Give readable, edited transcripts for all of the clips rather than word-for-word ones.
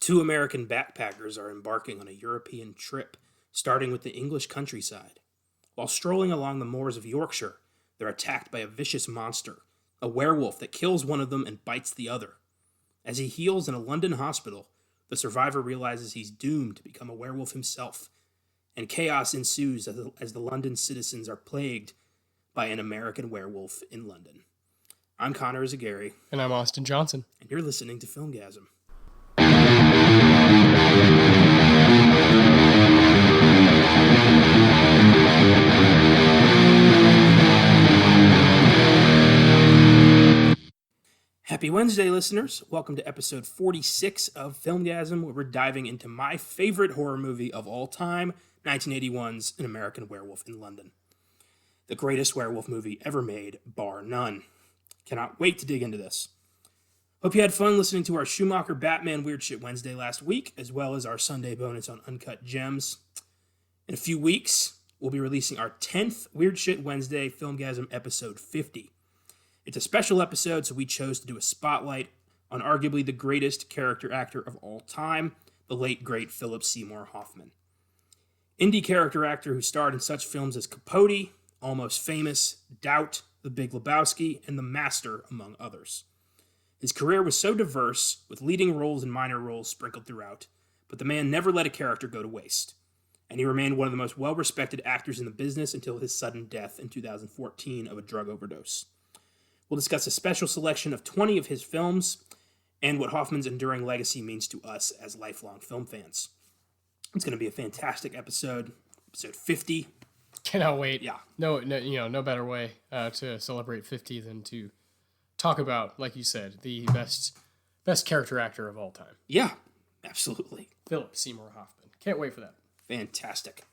Two American backpackers are embarking on a European trip, starting with the English countryside. While strolling along the moors of Yorkshire, they're attacked by a vicious monster, a werewolf that kills one of them and bites the other. As he heals in a London hospital, the survivor realizes he's doomed to become a werewolf himself, and chaos ensues as the London citizens are plagued by an American werewolf in London. I'm Connor Eyzaguirre. And I'm Austin Johnson. And you're listening to Filmgazm. Happy Wednesday, listeners. Welcome to episode 46 of Filmgazm, where we're diving into my favorite horror movie of all time, 1981's An American Werewolf in London. The greatest werewolf movie ever made, bar none. Cannot wait to dig into this. Hope you had fun listening to our Schumacher Batman Weird Shit Wednesday last week, as well as our Sunday bonus on Uncut Gems. In a few weeks, we'll be releasing our 10th Weird Shit Wednesday Filmgazm episode 50. It's a special episode, so we chose to do a spotlight on arguably the greatest character actor of all time, the late, great Philip Seymour Hoffman. Indie character actor who starred in such films as Capote, Almost Famous, Doubt, The Big Lebowski, and The Master, among others. His career was so diverse, with leading roles and minor roles sprinkled throughout, but the man never let a character go to waste, and he remained one of the most well-respected actors in the business until his sudden death in 2014 of a drug overdose. We'll discuss a special selection of 20 of his films and what Hoffman's enduring legacy means to us as lifelong film fans. It's going to be a fantastic episode 50. Cannot wait. Yeah. No better way to celebrate 50 than to talk about, like you said, the best character actor of all time. Yeah, absolutely. Philip Seymour Hoffman. Can't wait for that. Fantastic.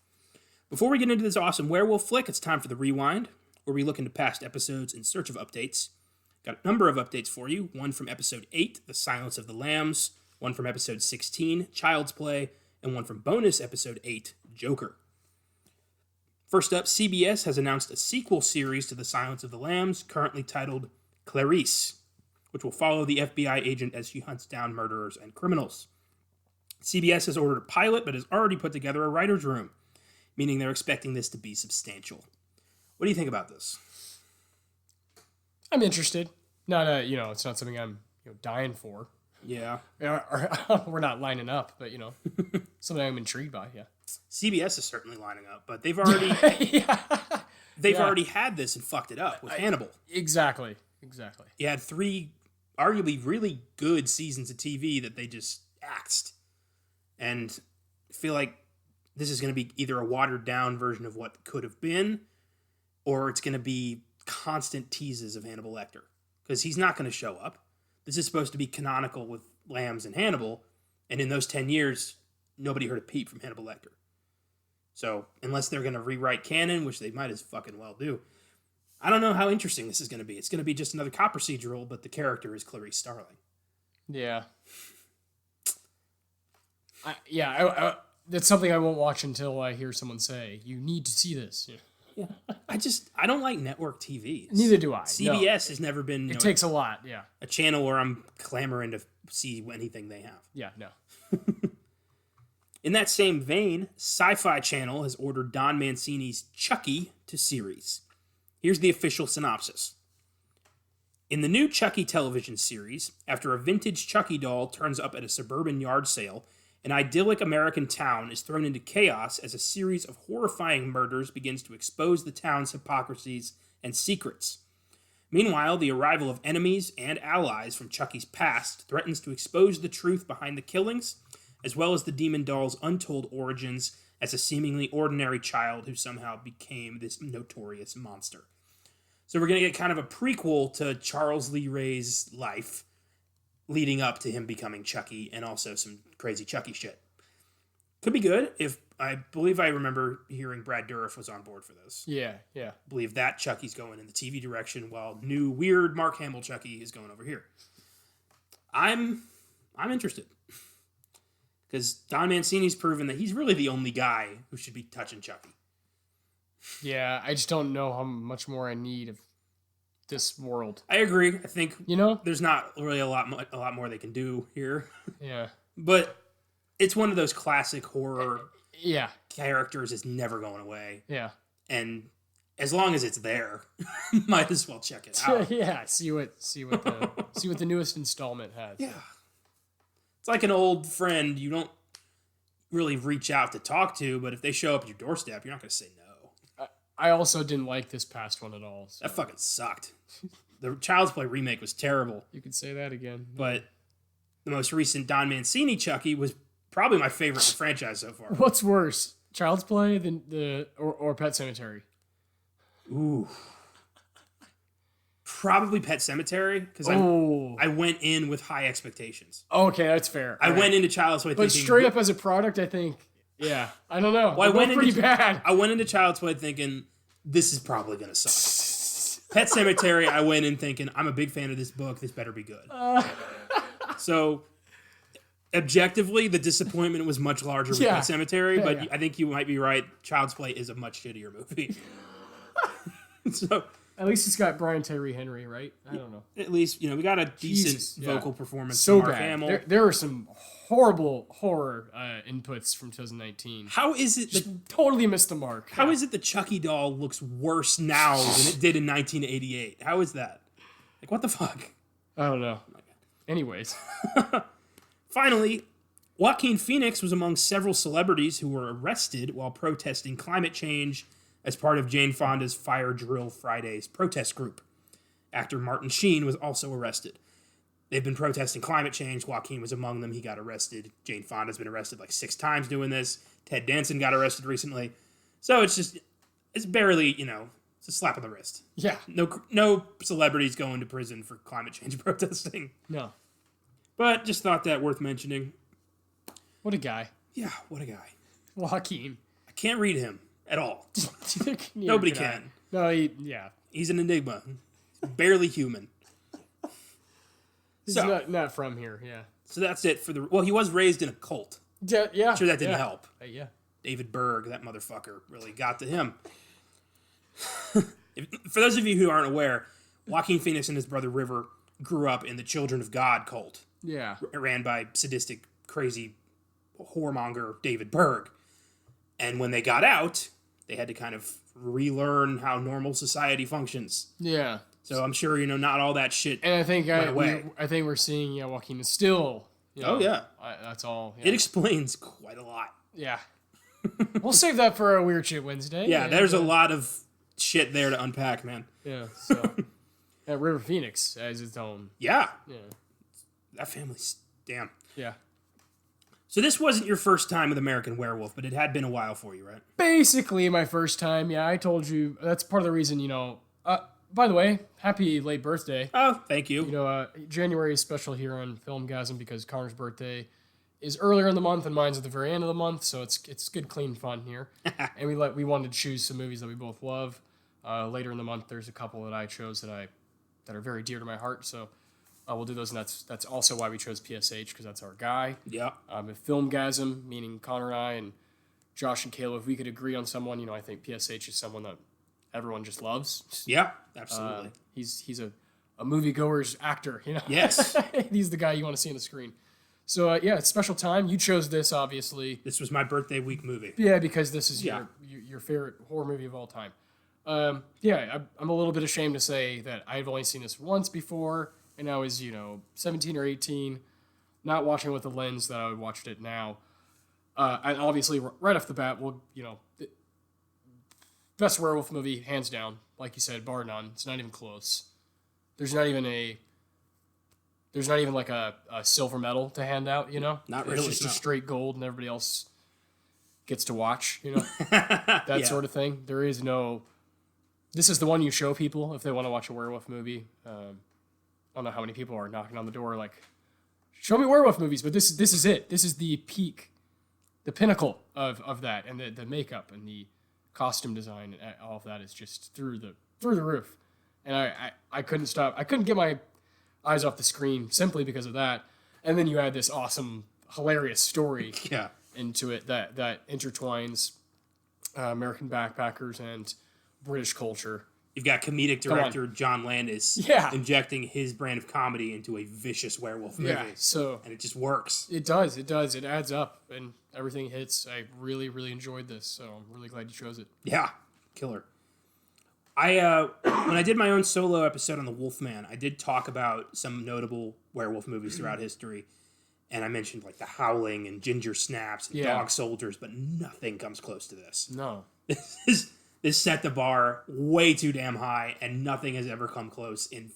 Before we get into this awesome werewolf flick, it's time for the rewind, where we look into past episodes in search of updates. Got a number of updates for you. One from episode 8, The Silence of the Lambs. One from episode 16, Child's Play. And one from bonus episode 8, Joker. First up, CBS has announced a sequel series to The Silence of the Lambs, currently titled Clarice, which will follow the FBI agent as she hunts down murderers and criminals. CBS has ordered a pilot, but has already put together a writer's room, meaning they're expecting this to be substantial. What do you think about this? I'm interested. It's not something I'm dying for. Yeah. We're not lining up, but something I'm intrigued by. Yeah. CBS is certainly lining up, but they've already already had this and fucked it up with Hannibal. Exactly. You had 3 arguably really good seasons of TV that they just axed, and I feel like this is going to be either a watered down version of what could have been, or it's going to be constant teases of Hannibal Lecter, because he's not going to show up. This is supposed to be canonical with Lambs and Hannibal, and in those 10 years, nobody heard a peep from Hannibal Lecter. So, unless they're going to rewrite canon, which they might as fucking well do, I don't know how interesting this is going to be. It's going to be just another cop procedural, but the character is Clarice Starling. Yeah. That's something I won't watch until I hear someone say, you need to see this. Yeah. I don't like network TV. Neither do I. CBS has never been... It takes a lot, yeah. A channel where I'm clamoring to see anything they have. Yeah, no. In that same vein, Sci-Fi Channel has ordered Don Mancini's Chucky to series. Here's the official synopsis. In the new Chucky television series, after a vintage Chucky doll turns up at a suburban yard sale, an idyllic American town is thrown into chaos as a series of horrifying murders begins to expose the town's hypocrisies and secrets. Meanwhile, the arrival of enemies and allies from Chucky's past threatens to expose the truth behind the killings, as well as the demon doll's untold origins as a seemingly ordinary child who somehow became this notorious monster. So we're going to get kind of a prequel to Charles Lee Ray's life, leading up to him becoming Chucky, and also some crazy Chucky shit. Could be good. I believe I remember hearing Brad Dourif was on board for this. Yeah. I believe that Chucky's going in the TV direction, while new weird Mark Hamill Chucky is going over here. I'm interested, because Don Mancini's proven that he's really the only guy who should be touching Chucky. Yeah, I just don't know how much more I need of this world. I agree. I think there's not really a lot more they can do here. Yeah. But it's one of those classic horror Yeah. characters is never going away. Yeah. And as long as it's there, might as well check it out. Yeah. See what the newest installment has. Yeah. It's like an old friend you don't really reach out to talk to, but if they show up at your doorstep, you're not going to say no. I also didn't like this past one at all. So. That fucking sucked. The Child's Play remake was terrible. You could say that again. But the most recent Don Mancini Chucky was probably my favorite in the franchise so far. What's worse, Child's Play or Pet Sematary? Ooh. Probably Pet Cemetery, because I went in with high expectations. Okay, that's fair. I went into Child's Play but thinking... straight up as a product, I think, yeah. I don't know. Well, I went pretty bad. I went into Child's Play thinking, this is probably going to suck. Pet Cemetery, I went in thinking, I'm a big fan of this book. This better be good. So, objectively, the disappointment was much larger with Pet Cemetery, but I think you might be right. Child's Play is a much shittier movie. So... At least it's got Brian Tyree Henry, right? I don't know. At least, we got a decent vocal performance so from Mark bad. Hamill. There are some horrible horror inputs from 2019. How is it totally missed the mark? How is it the Chucky doll looks worse now than it did in 1988? How is that? Like, what the fuck? I don't know. Anyways. Finally, Joaquin Phoenix was among several celebrities who were arrested while protesting climate change as part of Jane Fonda's Fire Drill Fridays protest group. Actor Martin Sheen was also arrested. They've been protesting climate change. Joaquin was among them. He got arrested. Jane Fonda's been arrested like 6 times doing this. Ted Danson got arrested recently. So it's barely, it's a slap on the wrist. Yeah. No celebrities going to prison for climate change protesting. No. But just thought that worth mentioning. What a guy. Yeah, what a guy. Joaquin. I can't read him at all. Nobody can. No, He's an enigma. He's barely human. He's not from here, yeah. So that's it for well, he was raised in a cult. Yeah. I'm sure that didn't help. Yeah. David Berg, that motherfucker, really got to him. For those of you who aren't aware, Joaquin Phoenix and his brother River grew up in the Children of God cult. Yeah. Ran by sadistic, crazy whoremonger David Berg. And when they got out, they had to kind of relearn how normal society functions. Yeah. So I'm sure, not all that shit and I think went away. I think we're seeing, Joaquin is still, oh, yeah. That's all. Yeah. It explains quite a lot. Yeah. We'll save that for a Weird Shit Wednesday. Yeah, there's a lot of shit there to unpack, man. Yeah, so... River Phoenix as its own. Yeah. Yeah. That family's... Damn. Yeah. So this wasn't your first time with American Werewolf, but it had been a while for you, right? Basically my first time. Yeah, I told you. That's part of the reason, by the way, happy late birthday. Oh, thank you. January is special here on Filmgazm because Connor's birthday is earlier in the month and mine's at the very end of the month, so it's good, clean fun here. And we wanted to choose some movies that we both love. Later in the month, there's a couple that I chose that are very dear to my heart, so... we'll do those, and that's also why we chose PSH, because that's our guy. Yeah. If Filmgazm, meaning Connor and I, and Josh and Caleb, if we could agree on someone, I think PSH is someone that everyone just loves. Yeah, absolutely. He's a moviegoer's actor, Yes. He's the guy you want to see on the screen. So, it's a special time. You chose this, obviously. This was my birthday week movie. Yeah, because this is your favorite horror movie of all time. I'm a little bit ashamed to say that I've only seen this once before, and I was, 17 or 18, not watching with the lens that I would watch it now. And obviously, right off the bat, best werewolf movie, hands down. Like you said, bar none. It's not even close. There's not even like a silver medal to hand out, Not really. It's just a straight gold, and everybody else gets to watch, that sort of thing. There is no... This is the one you show people if they want to watch a werewolf movie. I don't know how many people are knocking on the door like, show me werewolf movies, but this is it. This is the peak, the pinnacle of that, and the makeup and the costume design and all of that is just through the roof. And I couldn't stop. I couldn't get my eyes off the screen simply because of that. And then you add this awesome, hilarious story into it that intertwines American backpackers and British culture. You've got comedic director John Landis injecting his brand of comedy into a vicious werewolf movie. Yeah, so and it just works. It does. It adds up, and everything hits. I really, really enjoyed this, so I'm really glad you chose it. Yeah, killer. When I did my own solo episode on The Wolfman, I did talk about some notable werewolf movies throughout history, and I mentioned like The Howling and Ginger Snaps and Dog Soldiers, but nothing comes close to this. No. This set the bar way too damn high, and nothing has ever come close in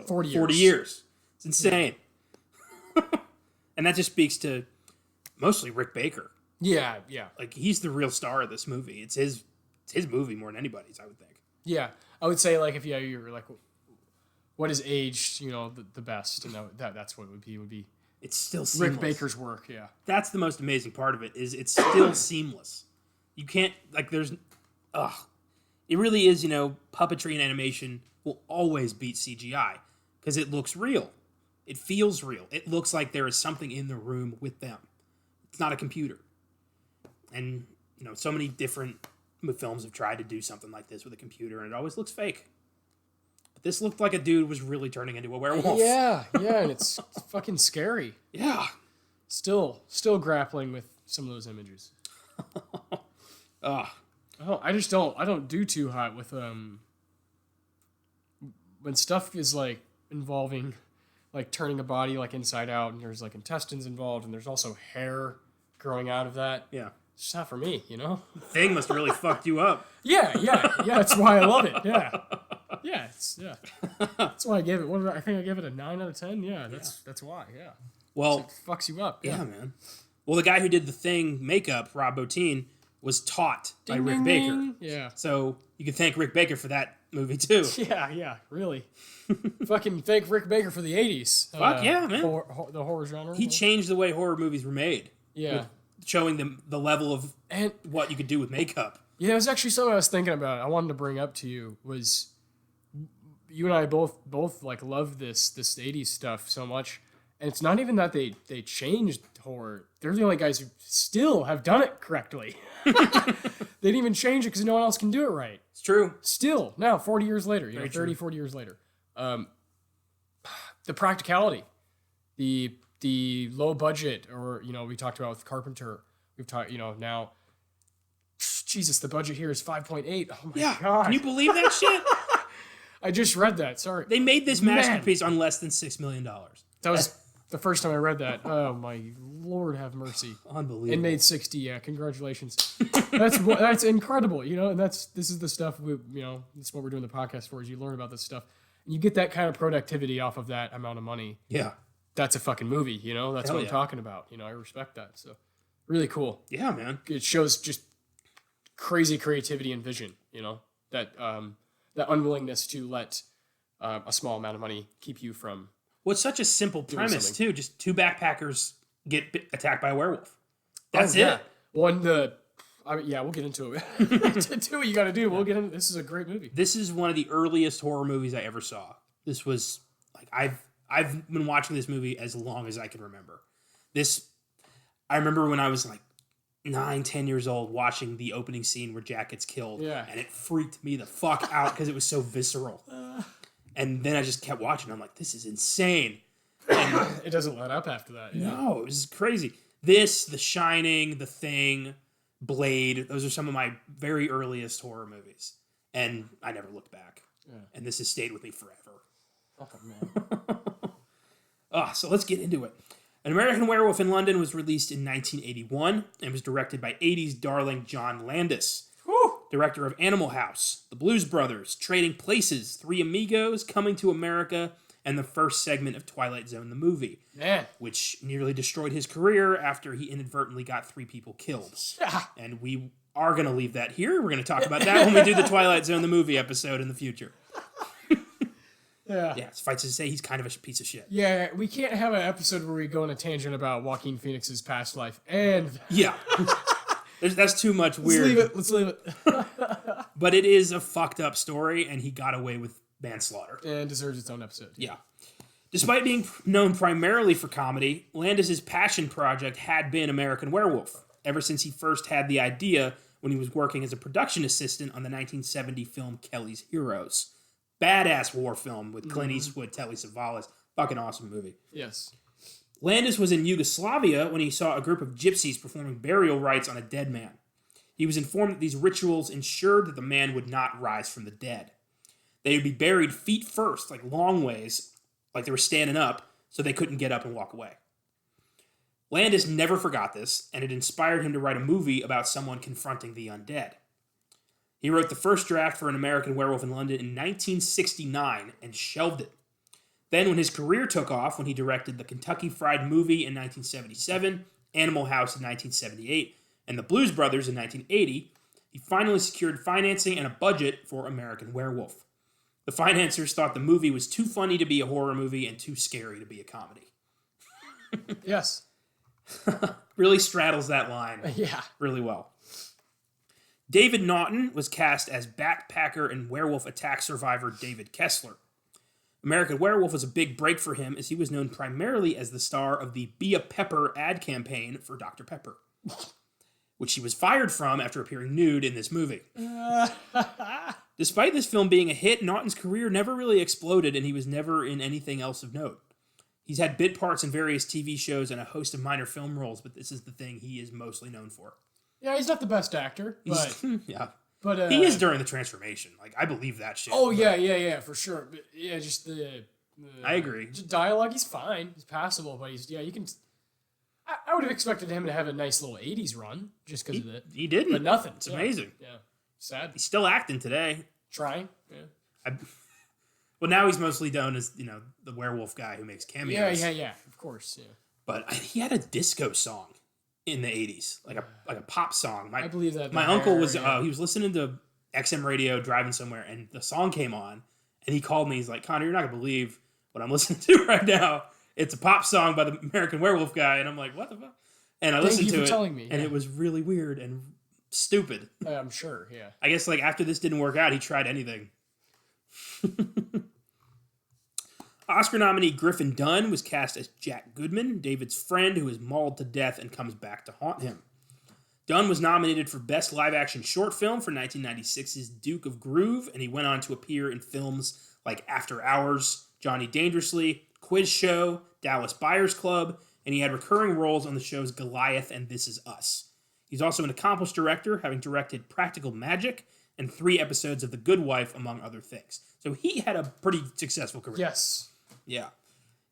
40 years. It's insane. Yeah. And that just speaks to mostly Rick Baker. Yeah. Like, he's the real star of this movie. It's his movie more than anybody's, I would think. Yeah. I would say, like, if you're like, what is aged, the best? And that's what it would be. It's still seamless. Rick Baker's work, yeah. That's the most amazing part of it, is it's still seamless. You can't, like, it really is, puppetry and animation will always beat CGI because it looks real. It feels real. It looks like there is something in the room with them. It's not a computer. And, so many different films have tried to do something like this with a computer, and it always looks fake. But this looked like a dude was really turning into a werewolf. Yeah, and it's fucking scary. Yeah. Still grappling with some of those images. I don't do too hot with when stuff is like involving like turning a body like inside out, and there's like intestines involved, and there's also hair growing out of that. Yeah. It's not for me, Thing must have really fucked you up. Yeah. That's why I love it. Yeah. That's why I gave it. I think I gave it a 9 out of 10. Yeah, that's why. Yeah. Well, it fucks you up. Yeah, man. Well, the guy who did the Thing makeup, Rob Bottin, was taught by Rick Baker. Yeah. So you can thank Rick Baker for that movie too. Yeah, really. Fucking thank Rick Baker for the 80s. Fuck yeah, man. The horror genre. He changed the way horror movies were made. Yeah. Showing them the level of what you could do with makeup. Yeah, it was actually something I was thinking about. I wanted to bring up to you was you and I both like love this 80s stuff so much. And it's not even that they changed horror. They're the only guys who still have done it correctly. They didn't even change it because no one else can do it right. It's true. Still, now, 40 years later, 40 years later. The practicality, the low budget, or, we talked about with Carpenter. We've talked, now, Jesus, the budget here is 5.8. Oh my God. Can you believe that shit? I just read that. Sorry. They made this masterpiece on less than $6 million. That was the first time I read that. Oh my Lord, have mercy! Unbelievable. It made 60. Yeah, congratulations. That's incredible. And this is the stuff that's what we're doing the podcast for. Is you learn about this stuff, and you get that kind of productivity off of that amount of money. Yeah, that's a fucking movie. That's what I'm talking about. I respect that. So, really cool. Yeah, man. It shows just crazy creativity and vision. That unwillingness to let a small amount of money keep you from. Well, it's such a simple premise, too. Just two backpackers get attacked by a werewolf. That's it. We'll get into it. Do what you got to do. We'll get into. This is a great movie. This is one of the earliest horror movies I ever saw. This was like I've been watching this movie as long as I can remember. I remember when I was like 9, 10 years old watching the opening scene where Jack gets killed. Yeah. And it freaked me the fuck out because it was so visceral. And then I just kept watching. I'm like, this is insane. And it doesn't let up after that. Yeah. No, it was crazy. This, The Shining, The Thing, Blade, those are some of my very earliest horror movies. And I never looked back. Yeah. And this has stayed with me forever. Oh, man. So let's get into it. An American Werewolf in London was released in 1981 and was directed by 80s darling John Landis. Director of Animal House, The Blues Brothers, Trading Places, Three Amigos, Coming to America, and the first segment of Twilight Zone the movie, which nearly destroyed his career after he inadvertently got 3 people killed. Yeah. And we are going to leave that here. We're going to talk about that when we do the Twilight Zone the movie episode in the future. Yeah, suffice to say, he's kind of a piece of shit. Yeah, we can't have an episode where we go on a tangent about Joaquin Phoenix's past life and... Yeah. That's too much weird. Let's leave it. But it is a fucked up story, and he got away with manslaughter. And deserves its own episode. Yeah. Despite being known primarily for comedy, Landis' passion project had been American Werewolf, ever since he first had the idea when he was working as a production assistant on the 1970 film Kelly's Heroes. Badass war film with Clint Eastwood, Telly Savalas. Fucking awesome movie. Yes. Landis was in Yugoslavia when he saw a group of gypsies performing burial rites on a dead man. He was informed that these rituals ensured that the man would not rise from the dead. They would be buried feet first, like long ways, like they were standing up, so they couldn't get up and walk away. Landis never forgot this, and it inspired him to write a movie about someone confronting the undead. He wrote the first draft for An American Werewolf in London in 1969 and shelved it. Then, when his career took off, when he directed the Kentucky Fried Movie in 1977, Animal House in 1978, and The Blues Brothers in 1980, he finally secured financing and a budget for American Werewolf. The financiers thought the movie was too funny to be a horror movie and too scary to be a comedy. Yes. Really straddles that line really well. David Naughton was cast as backpacker and werewolf attack survivor David Kessler. American Werewolf was a big break for him as he was known primarily as the star of the Be a Pepper ad campaign for Dr. Pepper, which he was fired from after appearing nude in this movie. Despite this film being a hit, Naughton's career never really exploded and he was never in anything else of note. He's had bit parts in various TV shows and a host of minor film roles, but this is the thing he is mostly known for. Yeah, he's not the best actor, but yeah. But he is during the transformation. Like, I believe that shit. Oh, yeah, for sure. But yeah, just the I agree. Just dialogue, he's fine. He's passable, but you can... I would have expected him to have a nice little 80s run, just because of it. He didn't. But nothing. It's amazing. Yeah. Sad. He's still acting today. Trying. Yeah. Well, now he's mostly known as, the werewolf guy who makes cameos. Yeah. Of course, yeah. But he had a disco song in the 80s, like a pop song. I believe that. My uncle was, he was listening to XM radio driving somewhere, and the song came on, and he called me. He's like, Connor, you're not going to believe what I'm listening to right now. It's a pop song by the American Werewolf guy. And I'm like, what the fuck? And I listened to it, telling me, and it was really weird and stupid. I'm sure, yeah. I guess, after this didn't work out, he tried anything. Oscar nominee Griffin Dunne was cast as Jack Goodman, David's friend who is mauled to death and comes back to haunt him. Dunne was nominated for Best Live-Action Short Film for 1996's Duke of Groove, and he went on to appear in films like After Hours, Johnny Dangerously, Quiz Show, Dallas Buyers Club, and he had recurring roles on the shows Goliath and This Is Us. He's also an accomplished director, having directed Practical Magic and 3 episodes of The Good Wife, among other things. So he had a pretty successful career. Yes. Yeah.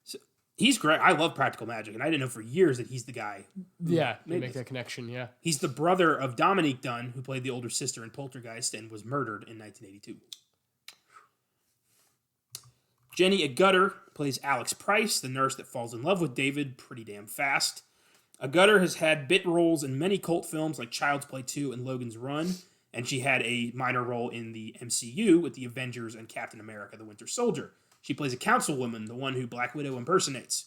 So he's great. I love Practical Magic, and I didn't know for years that he's the guy. Yeah, you make that connection, yeah. He's the brother of Dominique Dunne, who played the older sister in Poltergeist and was murdered in 1982. Jenny Agutter plays Alex Price, the nurse that falls in love with David pretty damn fast. Agutter has had bit roles in many cult films like Child's Play 2 and Logan's Run, and she had a minor role in the MCU with the Avengers and Captain America the Winter Soldier. She plays a councilwoman, the one who Black Widow impersonates.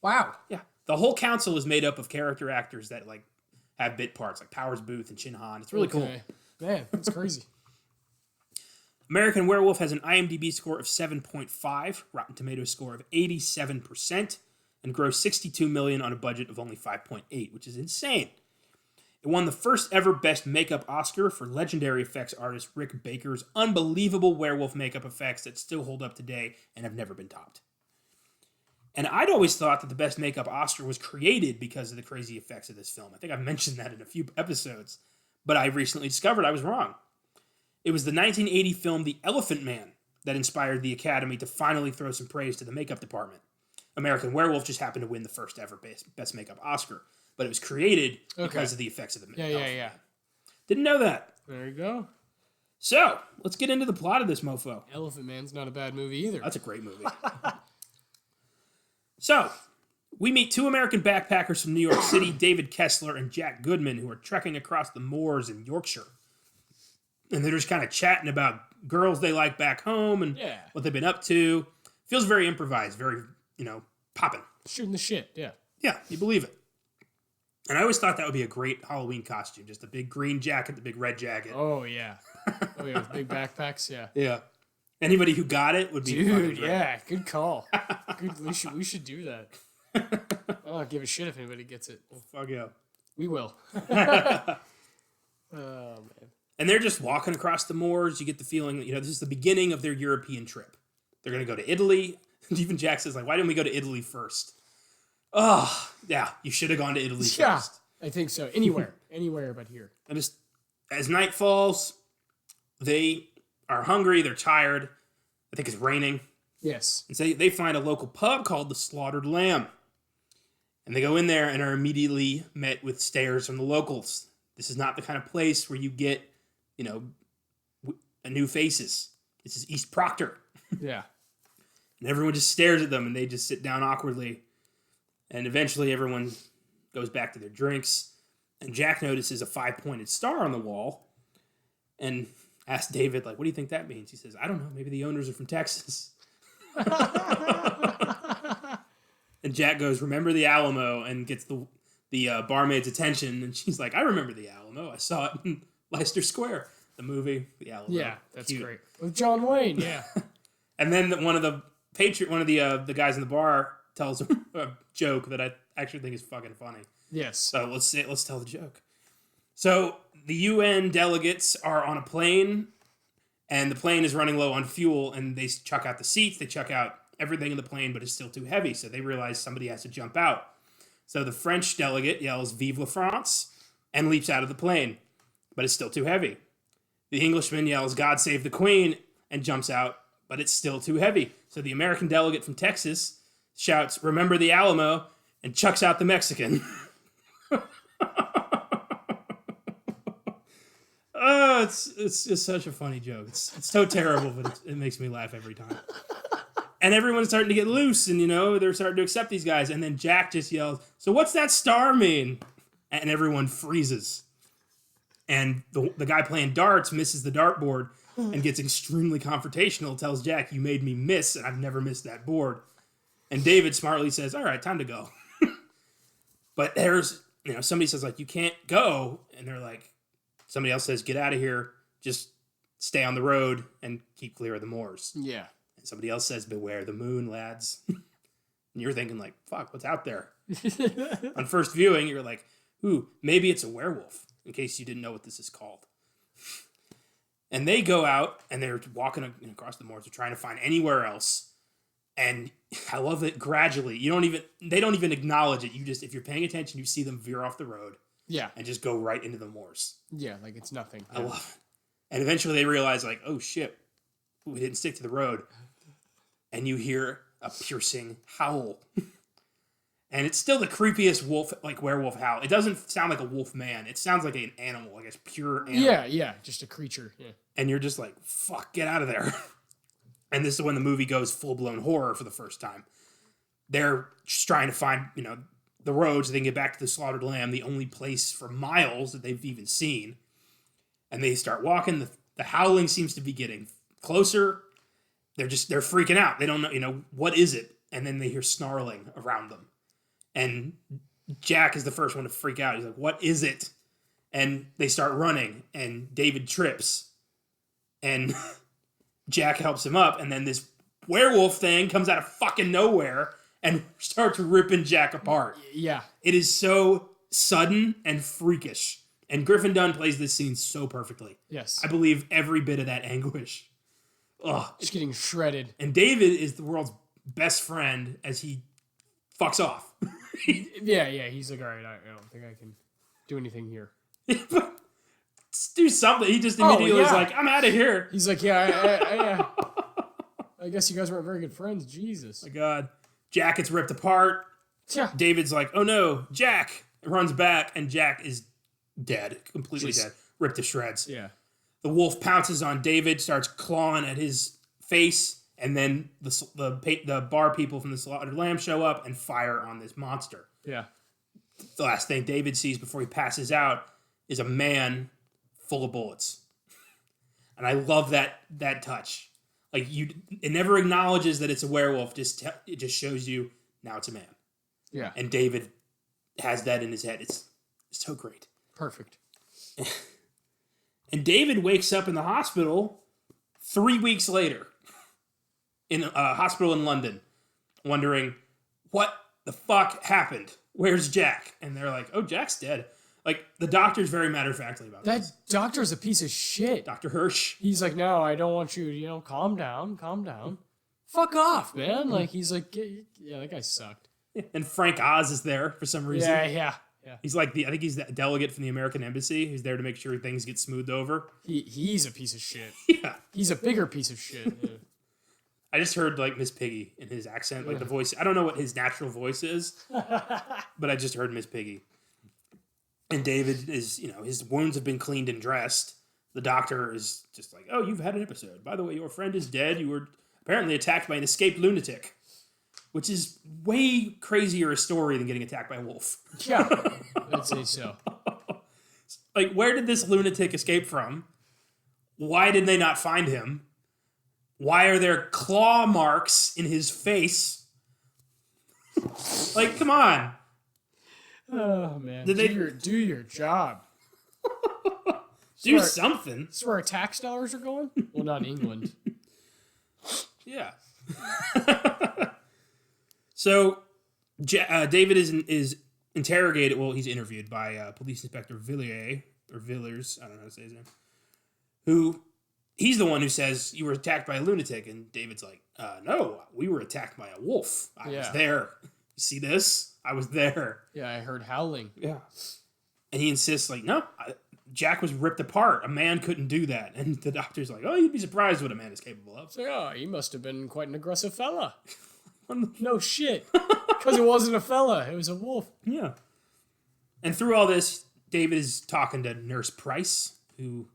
Wow. Yeah. The whole council is made up of character actors that have bit parts, like Powers Booth and Shin Han. It's really cool. Man, that's crazy. American Werewolf has an IMDb score of 7.5, Rotten Tomatoes score of 87%, and grossed $62 million on a budget of only 5.8, which is insane. It won the first ever Best Makeup Oscar for legendary effects artist Rick Baker's unbelievable werewolf makeup effects that still hold up today and have never been topped. And I'd always thought that the Best Makeup Oscar was created because of the crazy effects of this film. I think I've mentioned that in a few episodes, but I recently discovered I was wrong. It was the 1980 film The Elephant Man that inspired the Academy to finally throw some praise to the makeup department. American Werewolf just happened to win the first ever Best Makeup Oscar. But it was created because of the effects of the Elephant Man. Didn't know that. There you go. So, let's get into the plot of this mofo. Elephant Man's not a bad movie either. That's a great movie. So, we meet 2 American backpackers from New York City, David Kessler and Jack Goodman, who are trekking across the moors in Yorkshire. And they're just kind of chatting about girls they like back home and what they've been up to. Feels very improvised, very, popping. Shooting the shit, yeah. Yeah, you believe it. And I always thought that would be a great Halloween costume. Just a big green jacket, the big red jacket. Oh, yeah. With big backpacks, yeah. Yeah. Anybody who got it would be Dude, yeah, good call. We should do that. I don't give a shit if anybody gets it. Well, fuck yeah. We will. Oh, man. And they're just walking across the moors. You get the feeling that, this is the beginning of their European trip. They're going to go to Italy. Even Jack says, like, why didn't we go to Italy first? Oh, yeah, you should have gone to Italy first. I think so. Anywhere but here. And just as night falls, they are hungry. They're tired. I think it's raining. Yes. And so they find a local pub called the Slaughtered Lamb. And they go in there and are immediately met with stares from the locals. This is not the kind of place where you get, new faces. This is East Proctor. Yeah. And everyone just stares at them and they just sit down awkwardly. And eventually everyone goes back to their drinks. And Jack notices a 5-pointed star on the wall and asks David, like, what do you think that means? He says, I don't know. Maybe the owners are from Texas. And Jack goes, remember the Alamo, and gets the barmaid's attention. And she's like, I remember the Alamo. I saw it in Leicester Square, the movie, the Alamo. Yeah, that's cute. Great. With John Wayne, yeah. And then one of the guys in the bar tells him a joke that I actually think is fucking funny. Yes. So let's tell the joke. So the UN delegates are on a plane, and the plane is running low on fuel, and they chuck out the seats, they chuck out everything in the plane, but it's still too heavy, so they realize somebody has to jump out. So the French delegate yells, Vive la France, and leaps out of the plane, but it's still too heavy. The Englishman yells, God save the Queen, and jumps out, but it's still too heavy. So the American delegate from Texas shouts, remember the Alamo, and chucks out the Mexican. Oh, it's just such a funny joke. It's so terrible, but it makes me laugh every time. And everyone's starting to get loose, and they're starting to accept these guys. And then Jack just yells, "So what's that star mean?" And everyone freezes. And the guy playing darts misses the dartboard and gets extremely confrontational. Tells Jack, "You made me miss, and I've never missed that board." And David smartly says, "All right, time to go." But there's somebody says, like, "You can't go," and they're like. Somebody else says, get out of here, just stay on the road and keep clear of the moors. Yeah. And somebody else says, beware the moon, lads. And you're thinking, like, fuck, what's out there? On first viewing, you're like, ooh, maybe it's a werewolf, in case you didn't know what this is called. And they go out, and they're walking across the moors. They're trying to find anywhere else. And I love that gradually, they don't even acknowledge it. If you're paying attention, you see them veer off the road. Yeah. And just go right into the moors. Yeah, like it's nothing. I love it. And eventually they realize, like, oh shit, we didn't stick to the road. And you hear a piercing howl. And it's still the creepiest werewolf howl. It doesn't sound like a wolf man. It sounds like an animal, like a pure animal. Yeah, just a creature. Yeah. And you're just like, fuck, get out of there. And this is when the movie goes full-blown horror for the first time. They're just trying to find, the road so they can get back to the Slaughtered Lamb, the only place for miles that they've even seen. And they start walking. The howling seems to be getting closer. They're freaking out. They don't know, what is it? And then they hear snarling around them. And Jack is the first one to freak out. He's like, what is it? And they start running, and David trips. And Jack helps him up, and then this werewolf thing comes out of fucking nowhere and starts ripping Jack apart. Yeah. It is so sudden and freakish. And Griffin Dunn plays this scene so perfectly. Yes. I believe every bit of that anguish. Ugh. It's getting shredded. And David is the world's best friend as he fucks off. Yeah. He's like, all right, I don't think I can do anything here. Let's do something. He just immediately is like, I'm out of here. He's like, yeah, I guess you guys weren't very good friends. Jesus. My God. Jack gets ripped apart. Yeah. David's like, oh no, Jack. Runs back, and Jack is dead. Completely dead. Ripped to shreds. Yeah. The wolf pounces on David, starts clawing at his face, and then the bar people from the Slaughtered Lamb show up and fire on this monster. Yeah. The last thing David sees before he passes out is a man full of bullets. And I love that touch. Like, it never acknowledges that it's a werewolf. It just shows you now it's a man. Yeah. And David has that in his head. It's so great. Perfect. And David wakes up in the hospital 3 weeks later in a hospital in London, wondering what the fuck happened. Where's Jack? And they're like, oh, Jack's dead. Like, the doctor's very matter-of-factly about That this. doctor's a piece of shit. Dr. Hirsch. He's like, no, I don't want you, calm down. Fuck off, man. Like, he's like, yeah, that guy sucked. And Frank Oz is there for some reason. Yeah. He's like I think he's the delegate from the American Embassy who's there to make sure things get smoothed over. He's a piece of shit. Yeah. He's a bigger piece of shit. Yeah. I just heard like Miss Piggy in his accent, like the voice. I don't know what his natural voice is, but I just heard Miss Piggy. And David is, his wounds have been cleaned and dressed. The doctor is just like, oh, you've had an episode. By the way, your friend is dead. You were apparently attacked by an escaped lunatic, which is way crazier a story than getting attacked by a wolf. Yeah, I'd say so. Like, where did this lunatic escape from? Why did they not find him? Why are there claw marks in his face? Like, come on. Oh, man. Did do your job. Do something. This is where our tax dollars are going? Well, not in England. Yeah. So, David is interrogated. Well, he's interviewed by Police Inspector Villiers, or Villers, I don't know how to say his name. He's the one who says, you were attacked by a lunatic. And David's like, no, we were attacked by a wolf. I was there. You see this? I was there. Yeah, I heard howling. Yeah. And he insists, like, no, Jack was ripped apart. A man couldn't do that. And the doctor's like, oh, you'd be surprised what a man is capable of. So, yeah, he must have been quite an aggressive fella. No shit. Because it wasn't a fella. It was a wolf. Yeah. And through all this, David is talking to Nurse Price, who...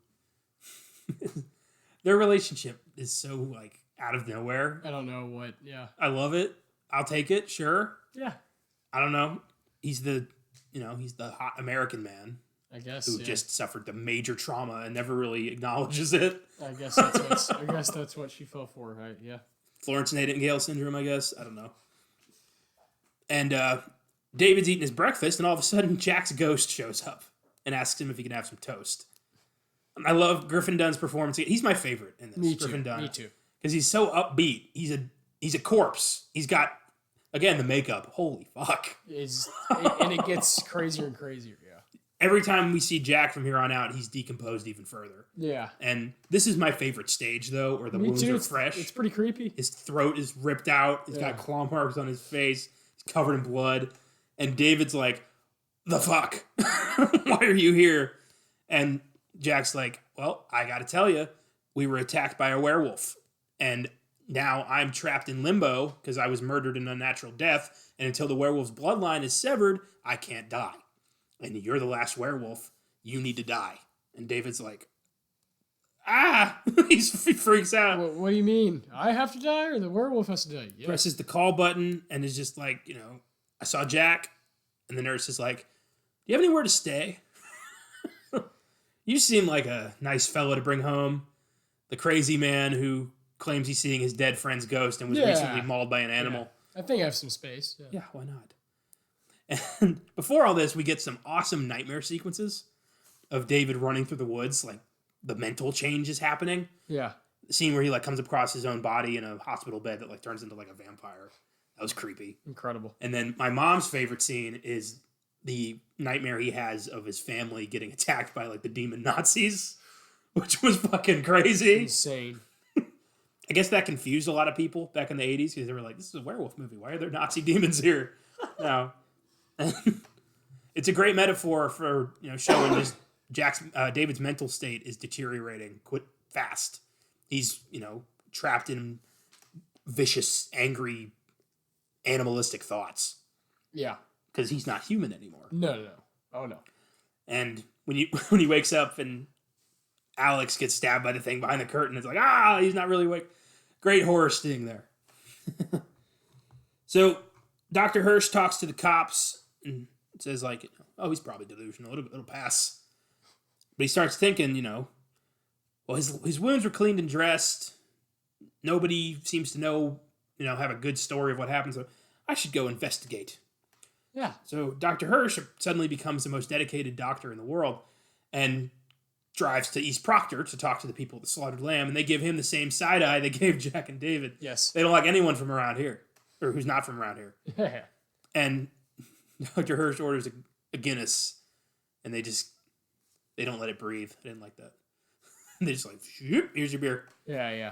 Their relationship is so, like, out of nowhere. I don't know what, yeah. I love it. I'll take it, sure. Yeah. I don't know. He's the hot American man. I guess, who just suffered the major trauma and never really acknowledges it. I guess that's what she fell for, right? Yeah. Florence Nightingale syndrome, I guess. I don't know. And David's eating his breakfast, and all of a sudden, Jack's ghost shows up and asks him if he can have some toast. I love Griffin Dunn's performance. He's my favorite in this. Griffin Dunn. Me too. Because he's so upbeat. He's a corpse. He's got, again, the makeup. Holy fuck. And it gets crazier and crazier, yeah. Every time we see Jack from here on out, he's decomposed even further. Yeah. And this is my favorite stage, though, where the wounds are fresh. It's pretty creepy. His throat is ripped out. He's got claw marks on his face. He's covered in blood. And David's like, the fuck? Why are you here? And Jack's like, well, I gotta tell you, we were attacked by a werewolf. And now I'm trapped in limbo because I was murdered an unnatural death. And until the werewolf's bloodline is severed, I can't die. And you're the last werewolf. You need to die. And David's like, he freaks out. What do you mean? I have to die or the werewolf has to die? Yeah. Presses the call button and is just like, I saw Jack. And the nurse is like, do you have anywhere to stay? You seem like a nice fellow to bring home. The crazy man who claims he's seeing his dead friend's ghost and was recently mauled by an animal. Yeah. I think I have some space. Yeah, why not? And before all this, we get some awesome nightmare sequences of David running through the woods. Like, the mental change is happening. Yeah. The scene where he, like, comes across his own body in a hospital bed that, like, turns into, like, a vampire. That was creepy. Incredible. And then my mom's favorite scene is the nightmare he has of his family getting attacked by, like, the demon Nazis, which was fucking crazy. Insane. I guess that confused a lot of people back in the 80s because they were like, this is a werewolf movie. Why are there Nazi demons here? No. It's a great metaphor for, showing just David's mental state is deteriorating fast. He's, trapped in vicious, angry, animalistic thoughts. Yeah. Because he's not human anymore. No. Oh, no. And when he wakes up and Alex gets stabbed by the thing behind the curtain, it's like, he's not really awake. Great horror sting there. So Dr. Hirsch talks to the cops and says, like, he's probably delusional. It'll pass. But he starts thinking, well, his wounds were cleaned and dressed. Nobody seems to know, have a good story of what happened. So I should go investigate. Yeah. So Dr. Hirsch suddenly becomes the most dedicated doctor in the world and drives to East Proctor to talk to the people at the Slaughtered Lamb, and they give him the same side eye they gave Jack and David. Yes. They don't like anyone from around here, or who's not from around here. Yeah. And Dr. Hirsch orders a Guinness, and they don't let it breathe. I didn't like that. They just like, shoop, here's your beer. Yeah.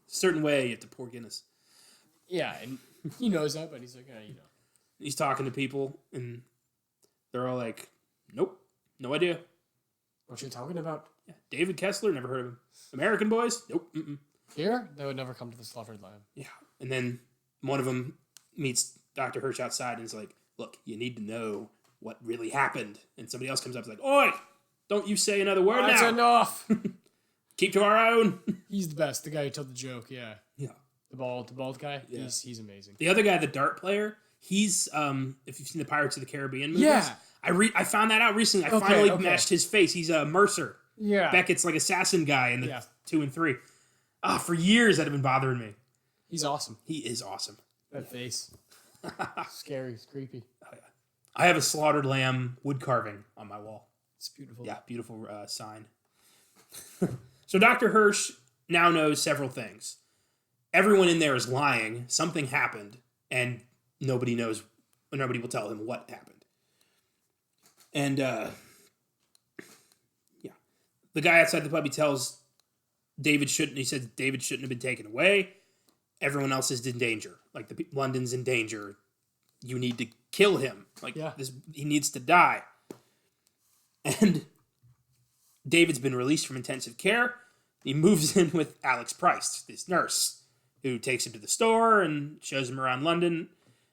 Certain way you have to pour Guinness. Yeah, and he knows that, but he's like, He's talking to people, and they're all like, nope, no idea. What you talking about? Yeah. David Kessler, never heard of him. American Boys? Nope. Here? They would never come to the slaughtered lamb. Yeah. And then one of them meets Dr. Hirsch outside and is like, look, you need to know what really happened. And somebody else comes up and is like, oi, don't you say another word now. That's enough. Keep to our own. He's the best. The guy who told the joke, yeah. Yeah. The bald guy? Yeah. He's amazing. The other guy, the dart player, he's, if you've seen the Pirates of the Caribbean movies. Yeah. I found that out recently. I finally matched his face. He's Mercer. Yeah. Beckett's like assassin guy in the 2 and 3. For years that had been bothering me. He's awesome. He is awesome. That face. Scary. It's creepy. Oh, yeah. I have a slaughtered lamb wood carving on my wall. It's beautiful. Yeah, beautiful sign. So Dr. Hirsch now knows several things. Everyone in there is lying. Something happened, and nobody knows. Nobody will tell him what happened. And the guy outside the pub, he tells David shouldn't. He said David shouldn't have been taken away. Everyone else is in danger. Like London's in danger. You need to kill him. He needs to die. And David's been released from intensive care. He moves in with Alex Price, this nurse, who takes him to the store and shows him around London.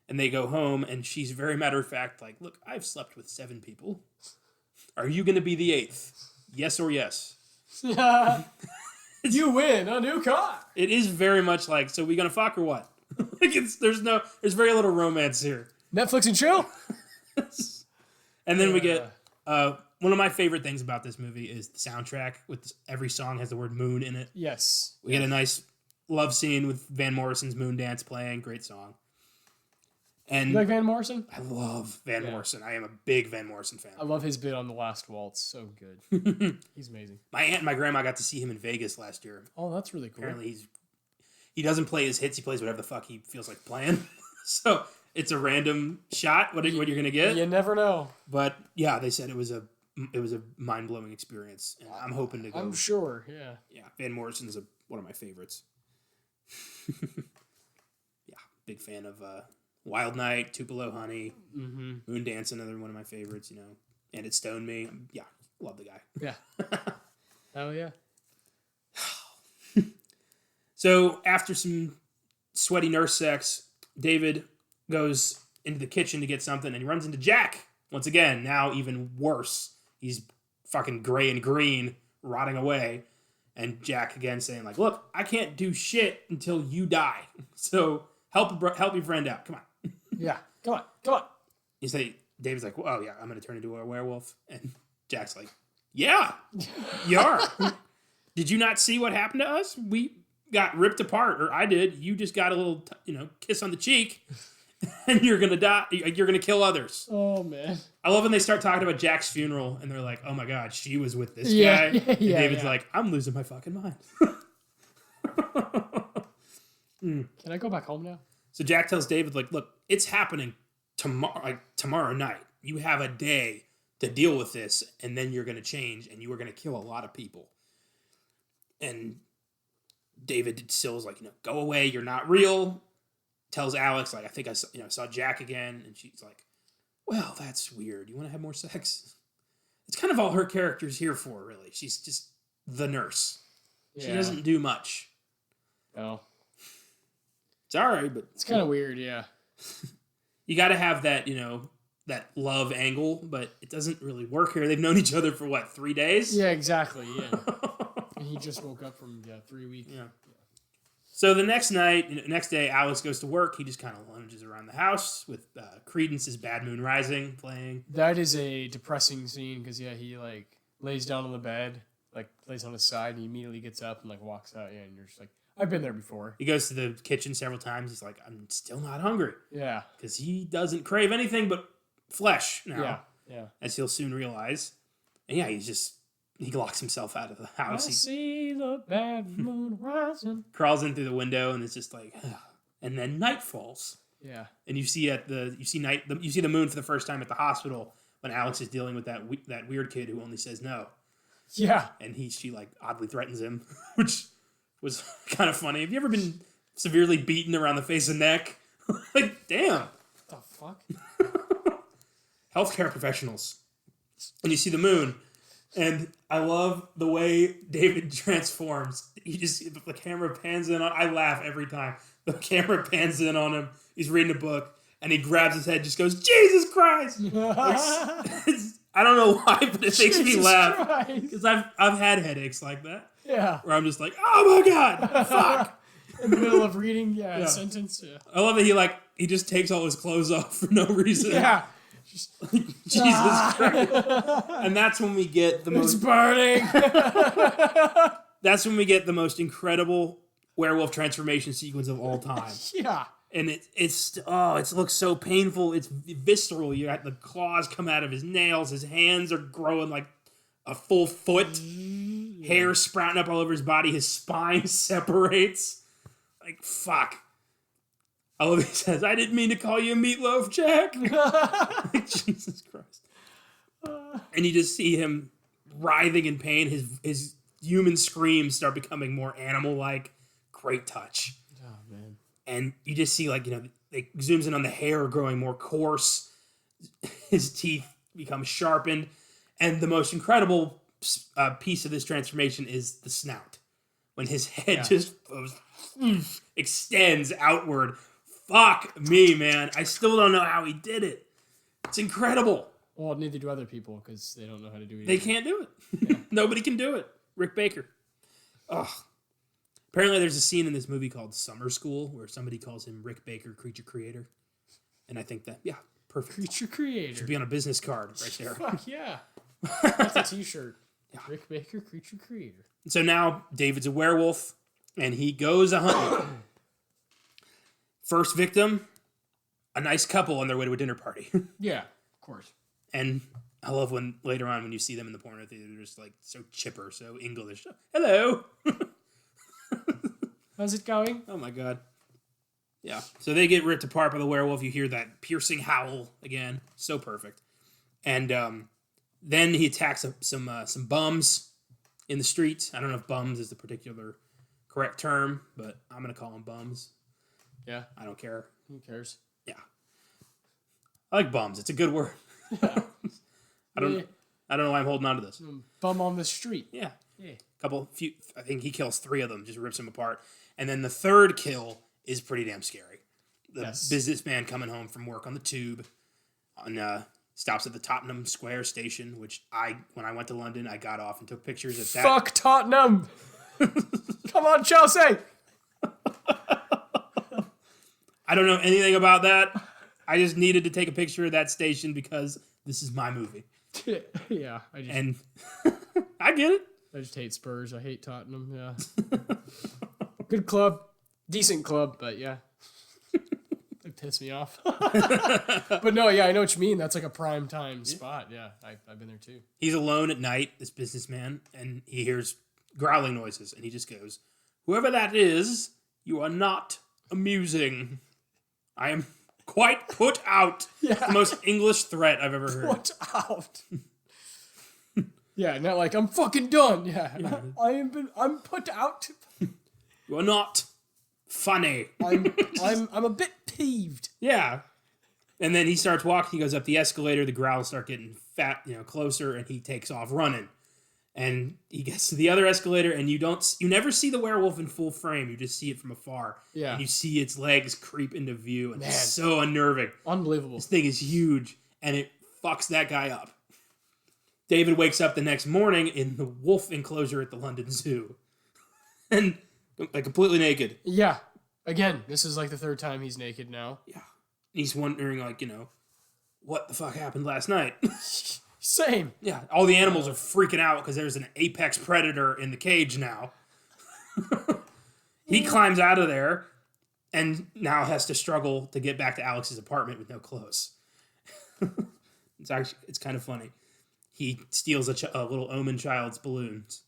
And they go home, and she's very matter of fact, like, look, I've slept with 7 people. Are you going to be the 8th? Yes or yes? You win a new car. It is very much like, so we going to fuck or what? There's very little romance here. Netflix and chill. And then we get one of my favorite things about this movie is the soundtrack. Every song has the word moon in it. Yes. We get a nice love scene with Van Morrison's Moon Dance playing. Great song. And you like Van Morrison? I love Van Morrison. I am a big Van Morrison fan. I love his bit on The Last Waltz. So good. He's amazing. My aunt and my grandma got to see him in Vegas last year. Oh, that's really cool. Apparently he doesn't play his hits. He plays whatever the fuck he feels like playing. So it's a random shot. What you're gonna get? You never know. But yeah, they said it was a mind-blowing experience. And I'm hoping to go. I'm sure. Yeah. Yeah, Van Morrison's one of my favorites. Yeah, big fan of Wild Night, Tupelo Honey, Moon Dance, another one of my favorites. And It Stoned Me. Yeah, love the guy. Yeah. Hell yeah. So after some sweaty nurse sex, David goes into the kitchen to get something, and he runs into Jack once again. Now even worse. He's fucking gray and green, rotting away. And Jack again saying like, "Look, I can't do shit until you die. So help your friend out. Come on." Yeah, come on. David's like, "Oh yeah, I'm gonna turn into a werewolf," and Jack's like, "Yeah, you are. Did you not see what happened to us? We got ripped apart, or I did. You just got a little, kiss on the cheek, and you're gonna die. You're gonna kill others." Oh man, I love when they start talking about Jack's funeral, and they're like, "Oh my god, she was with this guy." And David's like, "I'm losing my fucking mind." Can I go back home now? So Jack tells David, like, "Look, it's happening tomorrow night. You have a day to deal with this, and then you're going to change, and you are going to kill a lot of people." And David still is like, "Go away. You're not real." Tells Alex, like, "I think I saw Jack again." And she's like, "Well, that's weird. You want to have more sex?" It's kind of all her character's here for, really. She's just the nurse. Yeah. She doesn't do much. No. It's all right, but it's kind of weird, yeah. You got to have that, that love angle, but it doesn't really work here. They've known each other for 3 days? Yeah, exactly, yeah. And he just woke up from 3 weeks. Yeah. So the next day, Alex goes to work. He just kind of lunges around the house with Creedence's Bad Moon Rising playing. That is a depressing scene because, he, lays down on the bed, lays on his side, and he immediately gets up and, walks out. Yeah, and you're just like, I've been there before. He goes to the kitchen several times. He's like, "I'm still not hungry." Yeah. Because he doesn't crave anything but flesh now. Yeah. As he'll soon realize. And yeah, he locks himself out of the house. I see the bad moon rising. Crawls in through the window and it's just like, ugh. And then night falls. Yeah. And you see the moon for the first time at the hospital when Alex is dealing with that weird kid who only says no. Yeah. And she like oddly threatens him, which was kind of funny. Have you ever been severely beaten around the face and neck? Like, damn. What the fuck? Healthcare professionals. And you see the moon. And I love the way David transforms. The camera pans in on. I laugh every time. The camera pans in on him. He's reading a book, and he grabs his head, just goes, "Jesus Christ!" I don't know why, but it makes me laugh because I've had headaches like that. Yeah. Where I'm just like, "Oh my God, fuck!" In the middle of reading, a sentence. Yeah. I love that he just takes all his clothes off for no reason. Yeah. Jesus Christ. And that's when we get the most... It's burning! That's when we get the most incredible werewolf transformation sequence of all time. Yeah. And it looks so painful. It's visceral. You got the claws come out of his nails. His hands are growing like a full foot. Hair sprouting up all over his body. His spine separates. Like, fuck. I love he says, "I didn't mean to call you Meatloaf, Jack." Jesus Christ. And you just see him writhing in pain. His human screams start becoming more animal-like. Great touch. Oh, man. And you just see, it zooms in on the hair growing more coarse. His teeth become sharpened. And the most incredible piece of this transformation is the snout. When his head just extends outward. Fuck me, man. I still don't know how he did it. It's incredible. Well, neither do other people because they don't know how to do it. They can't do it. Yeah. Nobody can do it. Rick Baker. Ugh. Apparently there's a scene in this movie called Summer School where somebody calls him Rick Baker, creature creator. And I think that, perfect. Creature creator. Should be on a business card right there. Fuck yeah. That's a t-shirt. Yeah. Rick Baker, creature creator. So now David's a werewolf and he goes a hunting. First victim, a nice couple on their way to a dinner party. Yeah, of course. And I love when later on when you see them in the porno theater, they're just like so chipper, so English. Hello. How's it going? Oh my God. Yeah. So they get ripped apart by the werewolf. You hear that piercing howl again. So perfect. And then he attacks some bums in the streets. I don't know if bums is the particular correct term, but I'm going to call them bums. Yeah. I don't care. Who cares? Yeah. I like bums. It's a good word. Yeah. I don't know why I'm holding on to this. Bum on the street. Yeah. I think he kills 3 of them, just rips them apart. And then the third kill is pretty damn scary. The businessman coming home from work on the tube stops at the Tottenham Square station, which when I went to London, I got off and took pictures of that. Fuck Tottenham! Come on, Chelsea! I don't know anything about that. I just needed to take a picture of that station because this is my movie. Yeah. I get it. I just hate Spurs. I hate Tottenham. Yeah. Good club. Decent club, but yeah. It pissed me off. But no, yeah, I know what you mean. That's like a prime time spot. Yeah, I've been there too. He's alone at night, this businessman, and he hears growling noises, and he just goes, "Whoever that is, you are not amusing. I am quite put out." Yeah. It's the most English threat I've ever heard. Put out. Yeah, not like I'm fucking done. Yeah. I'm put out. You are not funny. I'm a bit peeved. Yeah. And then he starts walking, he goes up the escalator, the growls start getting closer, and he takes off running. And he gets to the other escalator, and you never see the werewolf in full frame. You just see it from afar. Yeah. And you see its legs creep into view, and Man. it's so unnerving. Unbelievable. This thing is huge, and it fucks that guy up. David wakes up the next morning in the wolf enclosure at the London Zoo. And completely naked. Yeah. Again, this is like the 3rd time he's naked now. Yeah. And he's wondering, what the fuck happened last night? Same. Yeah, all the animals are freaking out because there's an apex predator in the cage now. He climbs out of there and now has to struggle to get back to Alex's apartment with no clothes. It's kind of funny. He steals a little Omen child's balloons.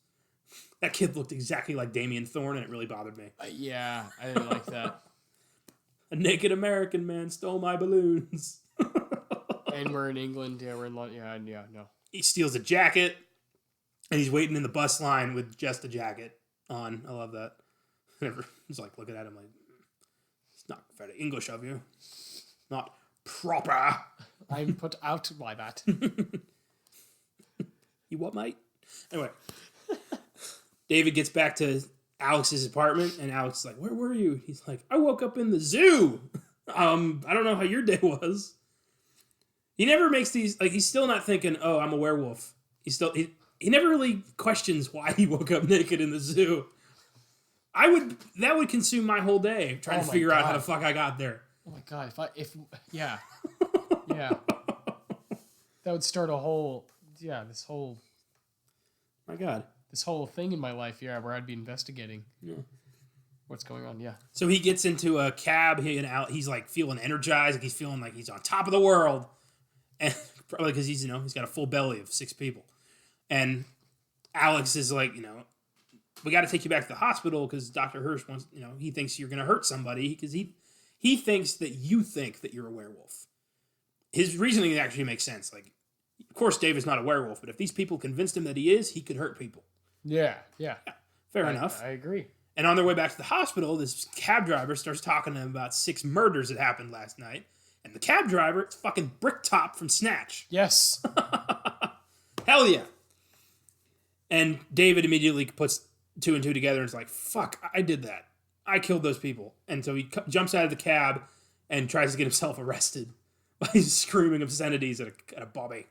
That kid looked exactly like Damien Thorne, and it really bothered me. Yeah, I didn't like that. A naked American man stole my balloons. And we're in England. Yeah, we're in London. Yeah, no. He steals a jacket, and he's waiting in the bus line with just a jacket on. I love that. He's like looking at him like, it's not very English of you. Not proper. I'm put out by that. You what, mate? Anyway, David gets back to Alex's apartment, and Alex is like, where were you? He's like, I woke up in the zoo. I don't know how your day was. He never makes these, like, he's still not thinking, oh, I'm a werewolf. He never really questions why he woke up naked in the zoo. That would consume my whole day trying to figure out how the fuck I got there. Oh my God, yeah. That would start this whole My God. This whole thing in my life, where I'd be investigating what's going on, So he gets into a cab, he's like feeling energized, like he's feeling like he's on top of the world. And probably because he's got a full belly of 6 people. And Alex is like, we got to take you back to the hospital because Dr. Hirsch wants, he thinks you're going to hurt somebody because he thinks that you think that you're a werewolf. His reasoning actually makes sense. Like, of course, David's not a werewolf, but if these people convinced him that he is, he could hurt people. Yeah. Fair enough. I agree. And on their way back to the hospital, this cab driver starts talking to them about 6 murders that happened last night. And the cab driver, it's fucking Bricktop from Snatch. Yes. Hell yeah. And David immediately puts 2 and 2 together and is like, fuck, I did that. I killed those people. And so he jumps out of the cab and tries to get himself arrested by screaming obscenities at a bobby.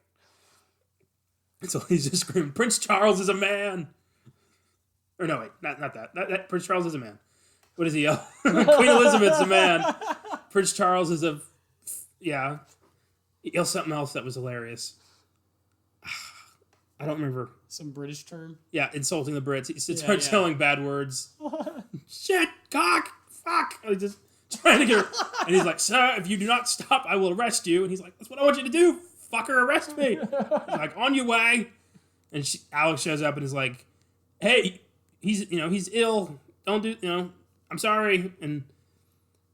And so he's just screaming, Prince Charles is a man. Or no, wait, not that. That Prince Charles is a man. What does he yell? Queen Elizabeth's a man. Prince Charles is a... Yeah. He yells something else that was hilarious. I don't remember. Some British term? Yeah, insulting the Brits. He starts yelling bad words. Shit, cock, fuck. He's just trying to get her. And he's like, sir, if you do not stop, I will arrest you. And he's like, that's what I want you to do. Fucker, arrest me. He's like, on your way. And Alex shows up and is like, hey, he's ill. Don't do, I'm sorry. And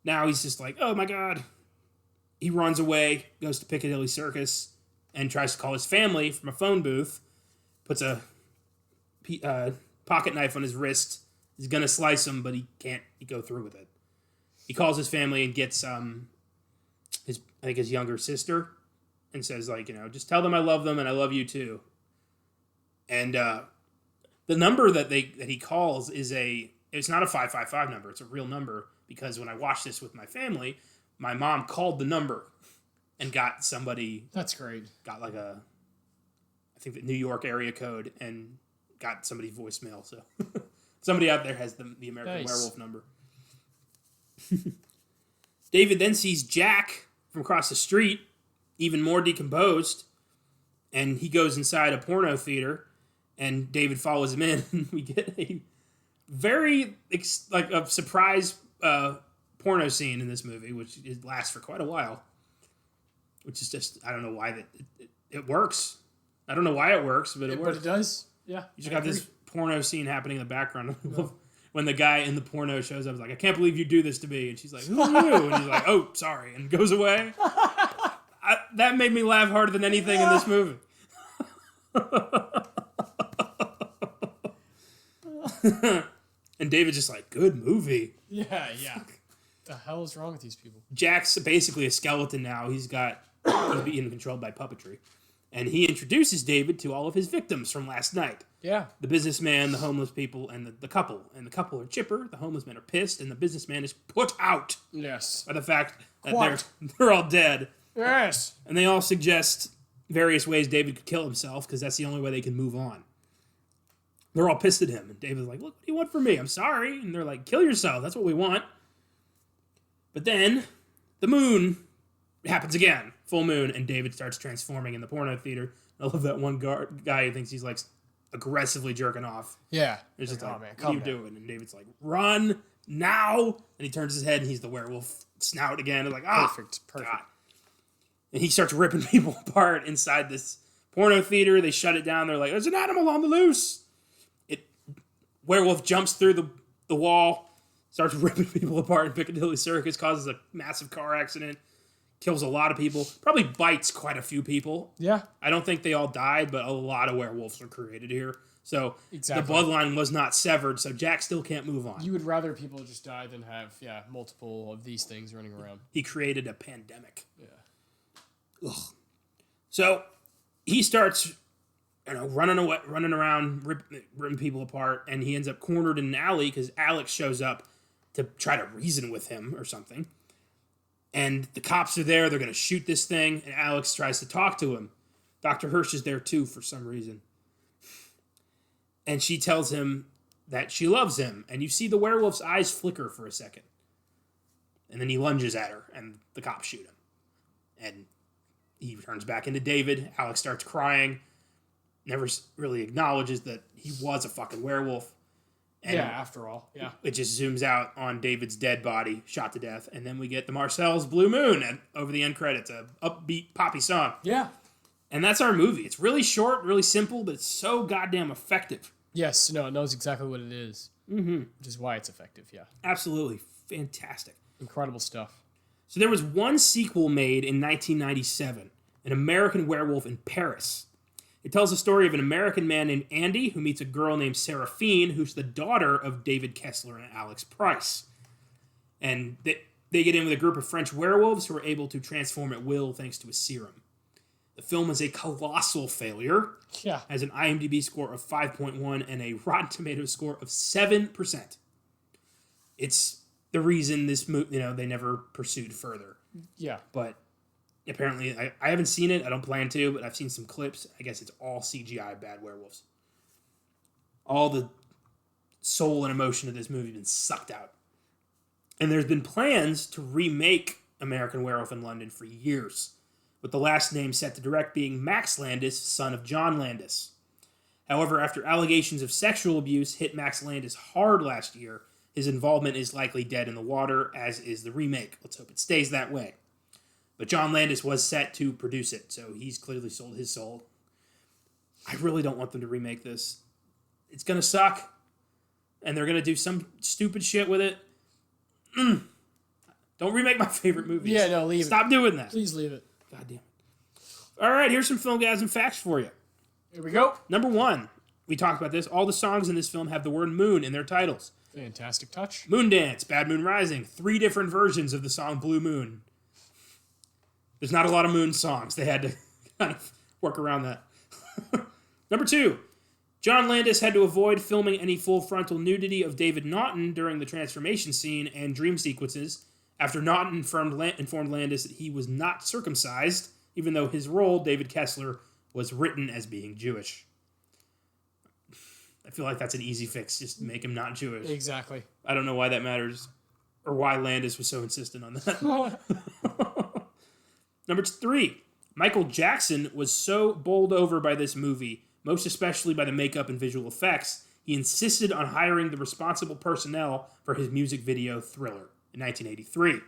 now he's just like, oh my God. He runs away, goes to Piccadilly Circus, and tries to call his family from a phone booth. Puts a pocket knife on his wrist. He's going to slice him, but he can't go through with it. He calls his family and gets his younger sister and says, like, just tell them I love them and I love you too. And the number that he calls it's not a 555 number. It's a real number because when I watched this with my family, my mom called the number and got somebody. That's great. Got like I think the New York area code and got somebody's voicemail. So somebody out there has the American Werewolf number. David then sees Jack from across the street, even more decomposed, and he goes inside a porno theater, and David follows him in, and we get a very a surprise porno scene in this movie, which lasts for quite a while. Which is just, I don't know why it works. I don't know why it works, but it works. But it does. Yeah. You just got this porno scene happening in the background. When the guy in the porno shows up, he's like, I can't believe you do this to me. And she's like, who are you? And he's like, oh, sorry. And goes away. That made me laugh harder than anything in this movie. And David's just like, good movie. Yeah. The hell is wrong with these people? Jack's basically a skeleton now. He's being controlled by puppetry. And he introduces David to all of his victims from last night. Yeah. The businessman, the homeless people, and the couple. And the couple are chipper, the homeless men are pissed, and the businessman is put out. Yes. By the fact that they're all dead. Yes. And they all suggest various ways David could kill himself, because that's the only way they can move on. They're all pissed at him. And David's like, look, what do you want from me? I'm sorry. And they're like, kill yourself. That's what we want. But then, the moon happens again. Full moon, and David starts transforming in the porno theater. I love that one guy who thinks he's like aggressively jerking off. Yeah. It's just like, what are you doing? And David's like, run now! And he turns his head, and he's the werewolf snout again. And like, Perfect. God. And he starts ripping people apart inside this porno theater. They shut it down. They're like, there's an animal on the loose. Werewolf jumps through the wall, starts ripping people apart in Piccadilly Circus, causes a massive car accident, kills a lot of people, probably bites quite a few people. Yeah. I don't think they all died, but a lot of werewolves are created here. So Exactly. the bloodline was not severed, so Jack still can't move on. You would rather people just die than have, multiple of these things running around. He created a pandemic. Yeah. Ugh. So he starts, running around, ripping people apart, and he ends up cornered in an alley because Alex shows up to try to reason with him or something. And the cops are there. They're going to shoot this thing, and Alex tries to talk to him. Dr. Hirsch is there too for some reason. And she tells him that she loves him. And you see the werewolf's eyes flicker for a second. And then he lunges at her, and the cops shoot him. And he turns back into David. Alex starts crying. Never really acknowledges that he was a fucking werewolf. And after all. Yeah. it just zooms out on David's dead body, shot to death. And then we get the Marcel's Blue Moon and over the end credits, a upbeat poppy song. Yeah. And that's our movie. It's really short, really simple, but it's so goddamn effective. Yes, no, it knows exactly what it is. Mm-hmm. Which is why it's effective, yeah. Absolutely. Fantastic. Incredible stuff. So there was one sequel made in 1997, An American Werewolf in Paris. It tells the story of an American man named Andy who meets a girl named Seraphine, who's the daughter of David Kessler and Alex Price. And they get in with a group of French werewolves who are able to transform at will thanks to a serum. The film is a colossal failure. Yeah. Has an IMDb score of 5.1 and a Rotten Tomatoes score of 7%. It's the reason this movie, they never pursued further. Yeah. But apparently, I haven't seen it. I don't plan to, but I've seen some clips. I guess it's all CGI bad werewolves. All the soul and emotion of this movie have been sucked out. And there's been plans to remake American Werewolf in London for years, with the last name set to direct being Max Landis, son of John Landis. However, after allegations of sexual abuse hit Max Landis hard last year, his involvement is likely dead in the water, as is the remake. Let's hope it stays that way. But John Landis was set to produce it, so he's clearly sold his soul. I really don't want them to remake this. It's going to suck, and they're going to do some stupid shit with it. Don't remake my favorite movies. Yeah, no, leave it. Stop doing that. Please leave it. God damn it. All right, here's some Filmgazm facts for you. Here we go. Number 1, we talked about this. All the songs in this film have the word moon in their titles. Fantastic touch. Moondance, Bad Moon Rising, 3 different versions of the song Blue Moon. There's not a lot of Moon songs. They had to kind of work around that. Number 2, John Landis had to avoid filming any full frontal nudity of David Naughton during the transformation scene and dream sequences after Naughton informed Landis that he was not circumcised, even though his role, David Kessler, was written as being Jewish. I feel like that's an easy fix, just make him not Jewish. Exactly. I don't know why that matters, or why Landis was so insistent on that. Number 3, Michael Jackson was so bowled over by this movie, most especially by the makeup and visual effects, he insisted on hiring the responsible personnel for his music video Thriller in 1983.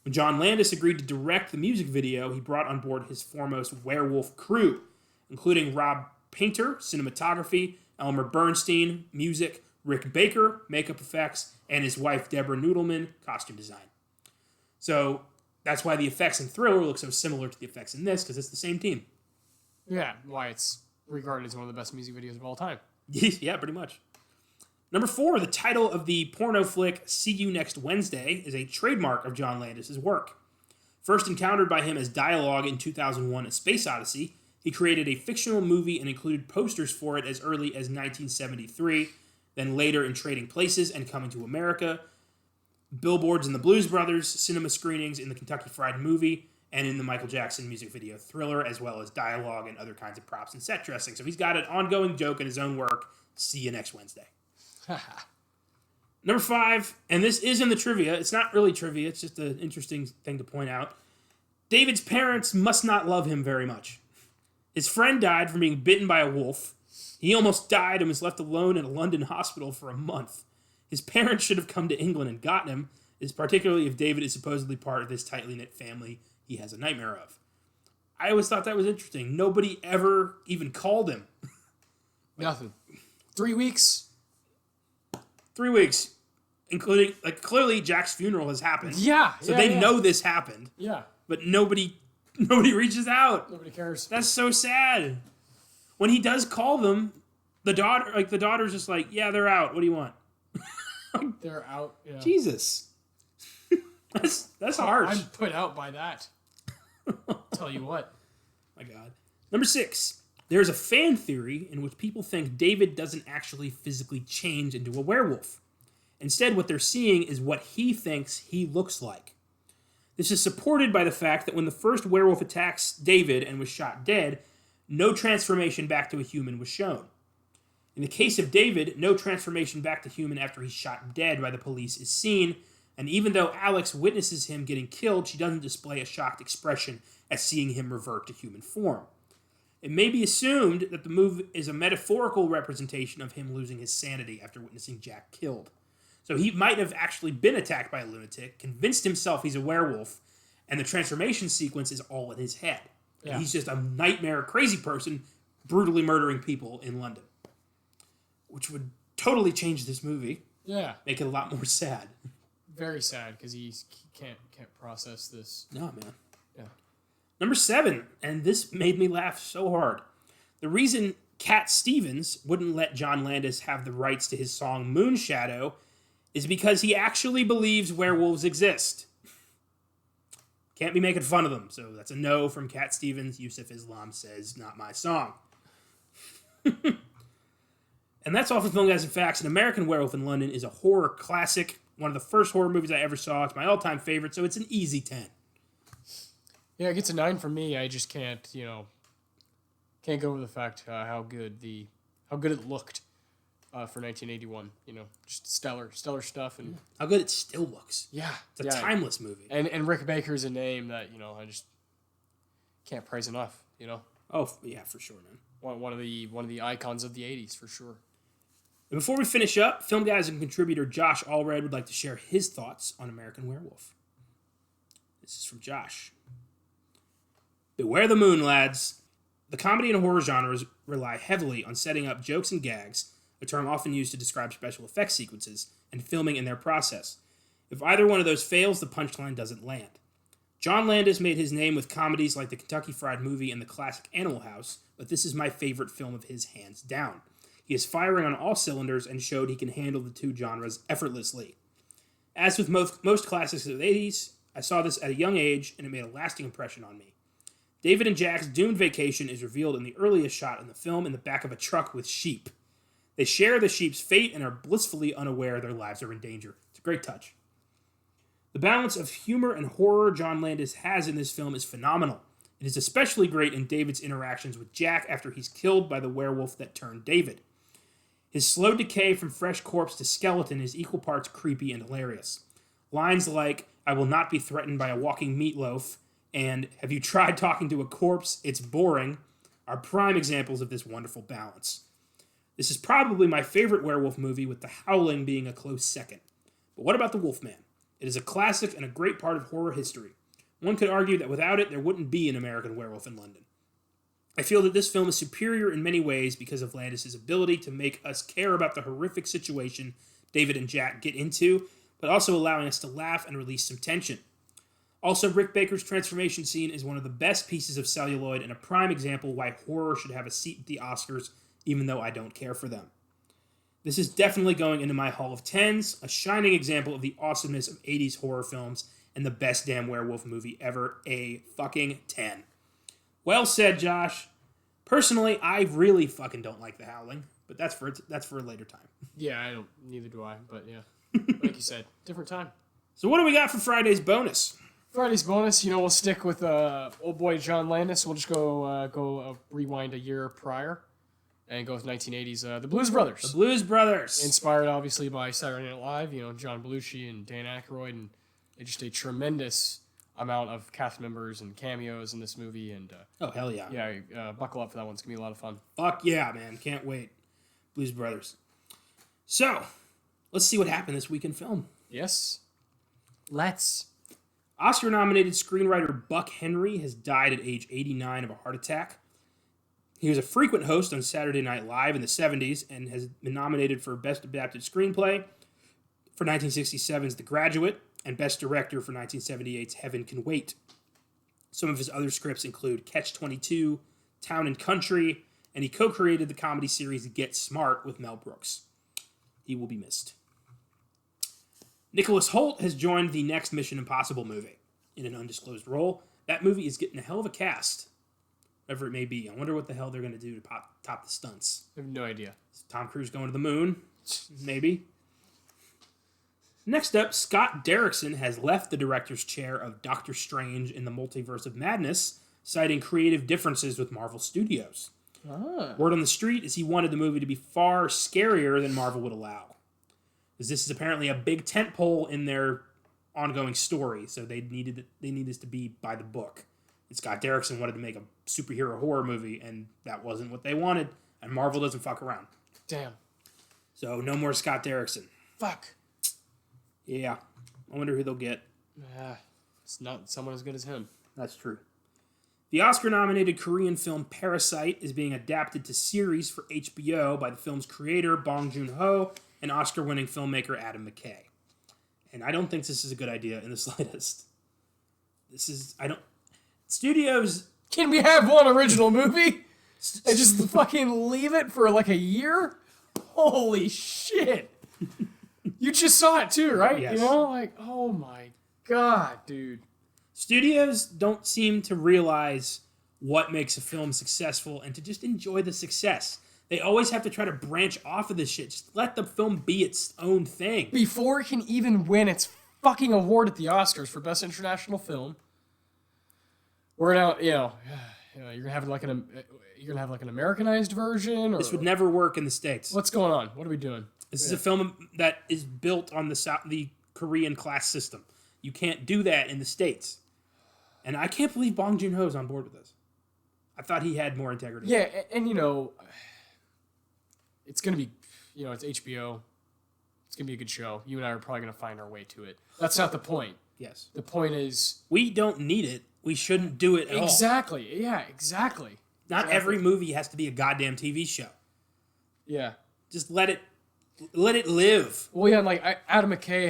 When John Landis agreed to direct the music video, he brought on board his foremost werewolf crew, including Rob Painter, cinematography, Elmer Bernstein, music, Rick Baker, makeup effects, and his wife Deborah Noodleman, costume design. So that's why the effects in Thriller look so similar to the effects in this, because it's the same team. Yeah, why it's regarded as one of the best music videos of all time. Yeah, pretty much. Number 4, the title of the porno flick See You Next Wednesday is a trademark of John Landis' work. First encountered by him as dialogue in 2001 A Space Odyssey, he created a fictional movie and included posters for it as early as 1973, then later in Trading Places and Coming to America, billboards in the Blues Brothers, cinema screenings in the Kentucky Fried Movie, and in the Michael Jackson music video Thriller, as well as dialogue and other kinds of props and set dressing. So he's got an ongoing joke in his own work. See you next Wednesday. Number 5, and this is in the trivia. It's not really trivia. It's just an interesting thing to point out. David's parents must not love him very much. His friend died from being bitten by a wolf. He almost died and was left alone in a London hospital for a month. His parents should have come to England and gotten him, particularly if David is supposedly part of this tightly knit family he has a nightmare of. I always thought that was interesting. Nobody ever even called him. Nothing. 3 weeks. 3 weeks, including, clearly Jack's funeral has happened. Yeah. So they know this happened. Yeah. but nobody reaches out. Nobody cares. That's so sad. When he does call them, the daughter's just like, yeah, they're out. What do you want? They're out. Yeah. Jesus. That's harsh. I'm put out by that. Tell you what. My God. Number 6. There's a fan theory in which people think David doesn't actually physically change into a werewolf. Instead, what they're seeing is what he thinks he looks like. This is supported by the fact that when the first werewolf attacks David and was shot dead, no transformation back to a human was shown. In the case of David, no transformation back to human after he's shot dead by the police is seen, and even though Alex witnesses him getting killed, she doesn't display a shocked expression at seeing him revert to human form. It may be assumed that the move is a metaphorical representation of him losing his sanity after witnessing Jack killed. So he might have actually been attacked by a lunatic, convinced himself he's a werewolf, and the transformation sequence is all in his head. Yeah. And he's just a nightmare, crazy person brutally murdering people in London. Which would totally change this movie. Yeah. Make it a lot more sad. Very sad, because he can't process this. No, man. Yeah. Number 7, and this made me laugh so hard. The reason Cat Stevens wouldn't let John Landis have the rights to his song Moonshadow is because he actually believes werewolves exist. Can't be making fun of them, so that's a no from Cat Stevens. Yusuf Islam says, not my song. And that's all for Filmgazm Facts. An American Werewolf in London is a horror classic. One of the first horror movies I ever saw. It's my all-time favorite, so it's an easy 10. Yeah, it gets a 9 from me. I just can't go over the fact how good it looked for 1981. Just stellar stuff, and how good it still looks. Yeah, it's a timeless movie. And Rick Baker's a name that I just can't praise enough. Oh yeah, for sure, man. One of the icons of the 80s for sure. And before we finish up, Filmgazm contributor Josh Allred would like to share his thoughts on American Werewolf. This is from Josh. Beware the moon, lads. The comedy and horror genres rely heavily on setting up jokes and gags, a term often used to describe special effects sequences, and filming in their process. If either one of those fails, the punchline doesn't land. John Landis made his name with comedies like the Kentucky Fried Movie and the classic Animal House, but this is my favorite film of his hands down. He is firing on all cylinders and showed he can handle the two genres effortlessly. As with most classics of the 80s, I saw this at a young age, and it made a lasting impression on me. David and Jack's doomed vacation is revealed in the earliest shot in the film in the back of a truck with sheep. They share the sheep's fate and are blissfully unaware their lives are in danger. It's a great touch. The balance of humor and horror John Landis has in this film is phenomenal. It is especially great in David's interactions with Jack after he's killed by the werewolf that turned David. His slow decay from fresh corpse to skeleton is equal parts creepy and hilarious. Lines like, "I will not be threatened by a walking meatloaf," and "Have you tried talking to a corpse? It's boring," are prime examples of this wonderful balance. This is probably my favorite werewolf movie, with The Howling being a close second. But what about The Wolfman? It is a classic and a great part of horror history. One could argue that without it, there wouldn't be an American Werewolf in London. I feel that this film is superior in many ways because of Landis' ability to make us care about the horrific situation David and Jack get into, but also allowing us to laugh and release some tension. Also, Rick Baker's transformation scene is one of the best pieces of celluloid and a prime example why horror should have a seat at the Oscars, even though I don't care for them. This is definitely going into my Hall of Tens, a shining example of the awesomeness of 80s horror films and the best damn werewolf movie ever, a fucking 10. Well said, Josh. Personally, I really fucking don't like The Howling, but that's for a later time. Yeah, I don't. Neither do I. But yeah, like you said, different time. So what do we got for Friday's bonus? We'll stick with old boy John Landis. We'll just go rewind a year prior, and go with 1980s. The Blues Brothers. The Blues Brothers. Inspired obviously by Saturday Night Live. John Belushi and Dan Aykroyd, and just a tremendous amount of cast members and cameos in this movie, and oh hell yeah, buckle up for that one. It's gonna be a lot of fun. Fuck yeah, man, can't wait. Blues Brothers. So let's see what happened this week in film. Yes, let's. Oscar-nominated screenwriter Buck Henry has died at age 89 of a heart attack. He was a frequent host on Saturday Night Live in the 70s and has been nominated for Best Adapted Screenplay for 1967's The Graduate and Best Director for 1978's Heaven Can Wait. Some of his other scripts include Catch-22, Town and Country, and he co-created the comedy series Get Smart with Mel Brooks. He will be missed. Nicholas Hoult has joined the next Mission Impossible movie in an undisclosed role. That movie is getting a hell of a cast, whatever it may be. I wonder what the hell they're going to do to top the stunts. I have no idea. Is Tom Cruise going to the moon? Maybe. Next up, Scott Derrickson has left the director's chair of Doctor Strange in the Multiverse of Madness, citing creative differences with Marvel Studios. Word on the street is he wanted the movie to be far scarier than Marvel would allow. Because this is apparently a big tentpole in their ongoing story, so they need this to be by the book. And Scott Derrickson wanted to make a superhero horror movie, and that wasn't what they wanted, and Marvel doesn't fuck around. Damn. So no more Scott Derrickson. Fuck. Yeah. I wonder who they'll get. It's not someone as good as him. That's true. The Oscar-nominated Korean film Parasite is being adapted to series for HBO by the film's creator, Bong Joon-ho, and Oscar-winning filmmaker Adam McKay. And I don't think this is a good idea in the slightest. Studios... Can we have one original movie? And just fucking leave it for like a year? Holy shit. You just saw it too, right? Yes. You know, like, oh my god, dude. Studios don't seem to realize what makes a film successful and to just enjoy the success. They always have to try to branch off of this shit. Just let the film be its own thing. Before it can even win its fucking award at the Oscars for Best International Film, we're now, you're gonna have like an Americanized version, or This would never work in the States. what's going on? What are we doing? This is a film that is built on the Korean class system. You can't do that in the States. And I can't believe Bong Joon-ho is on board with this. I thought he had more integrity. Yeah, and it's going to be, it's HBO. It's going to be a good show. You and I are probably going to find our way to it. That's not the point. Yes. The point is... We don't need it. We shouldn't do it at all. Exactly. Yeah, exactly. Not every movie has to be a goddamn TV show. Yeah. Just let it live. Well, yeah, like Adam McKay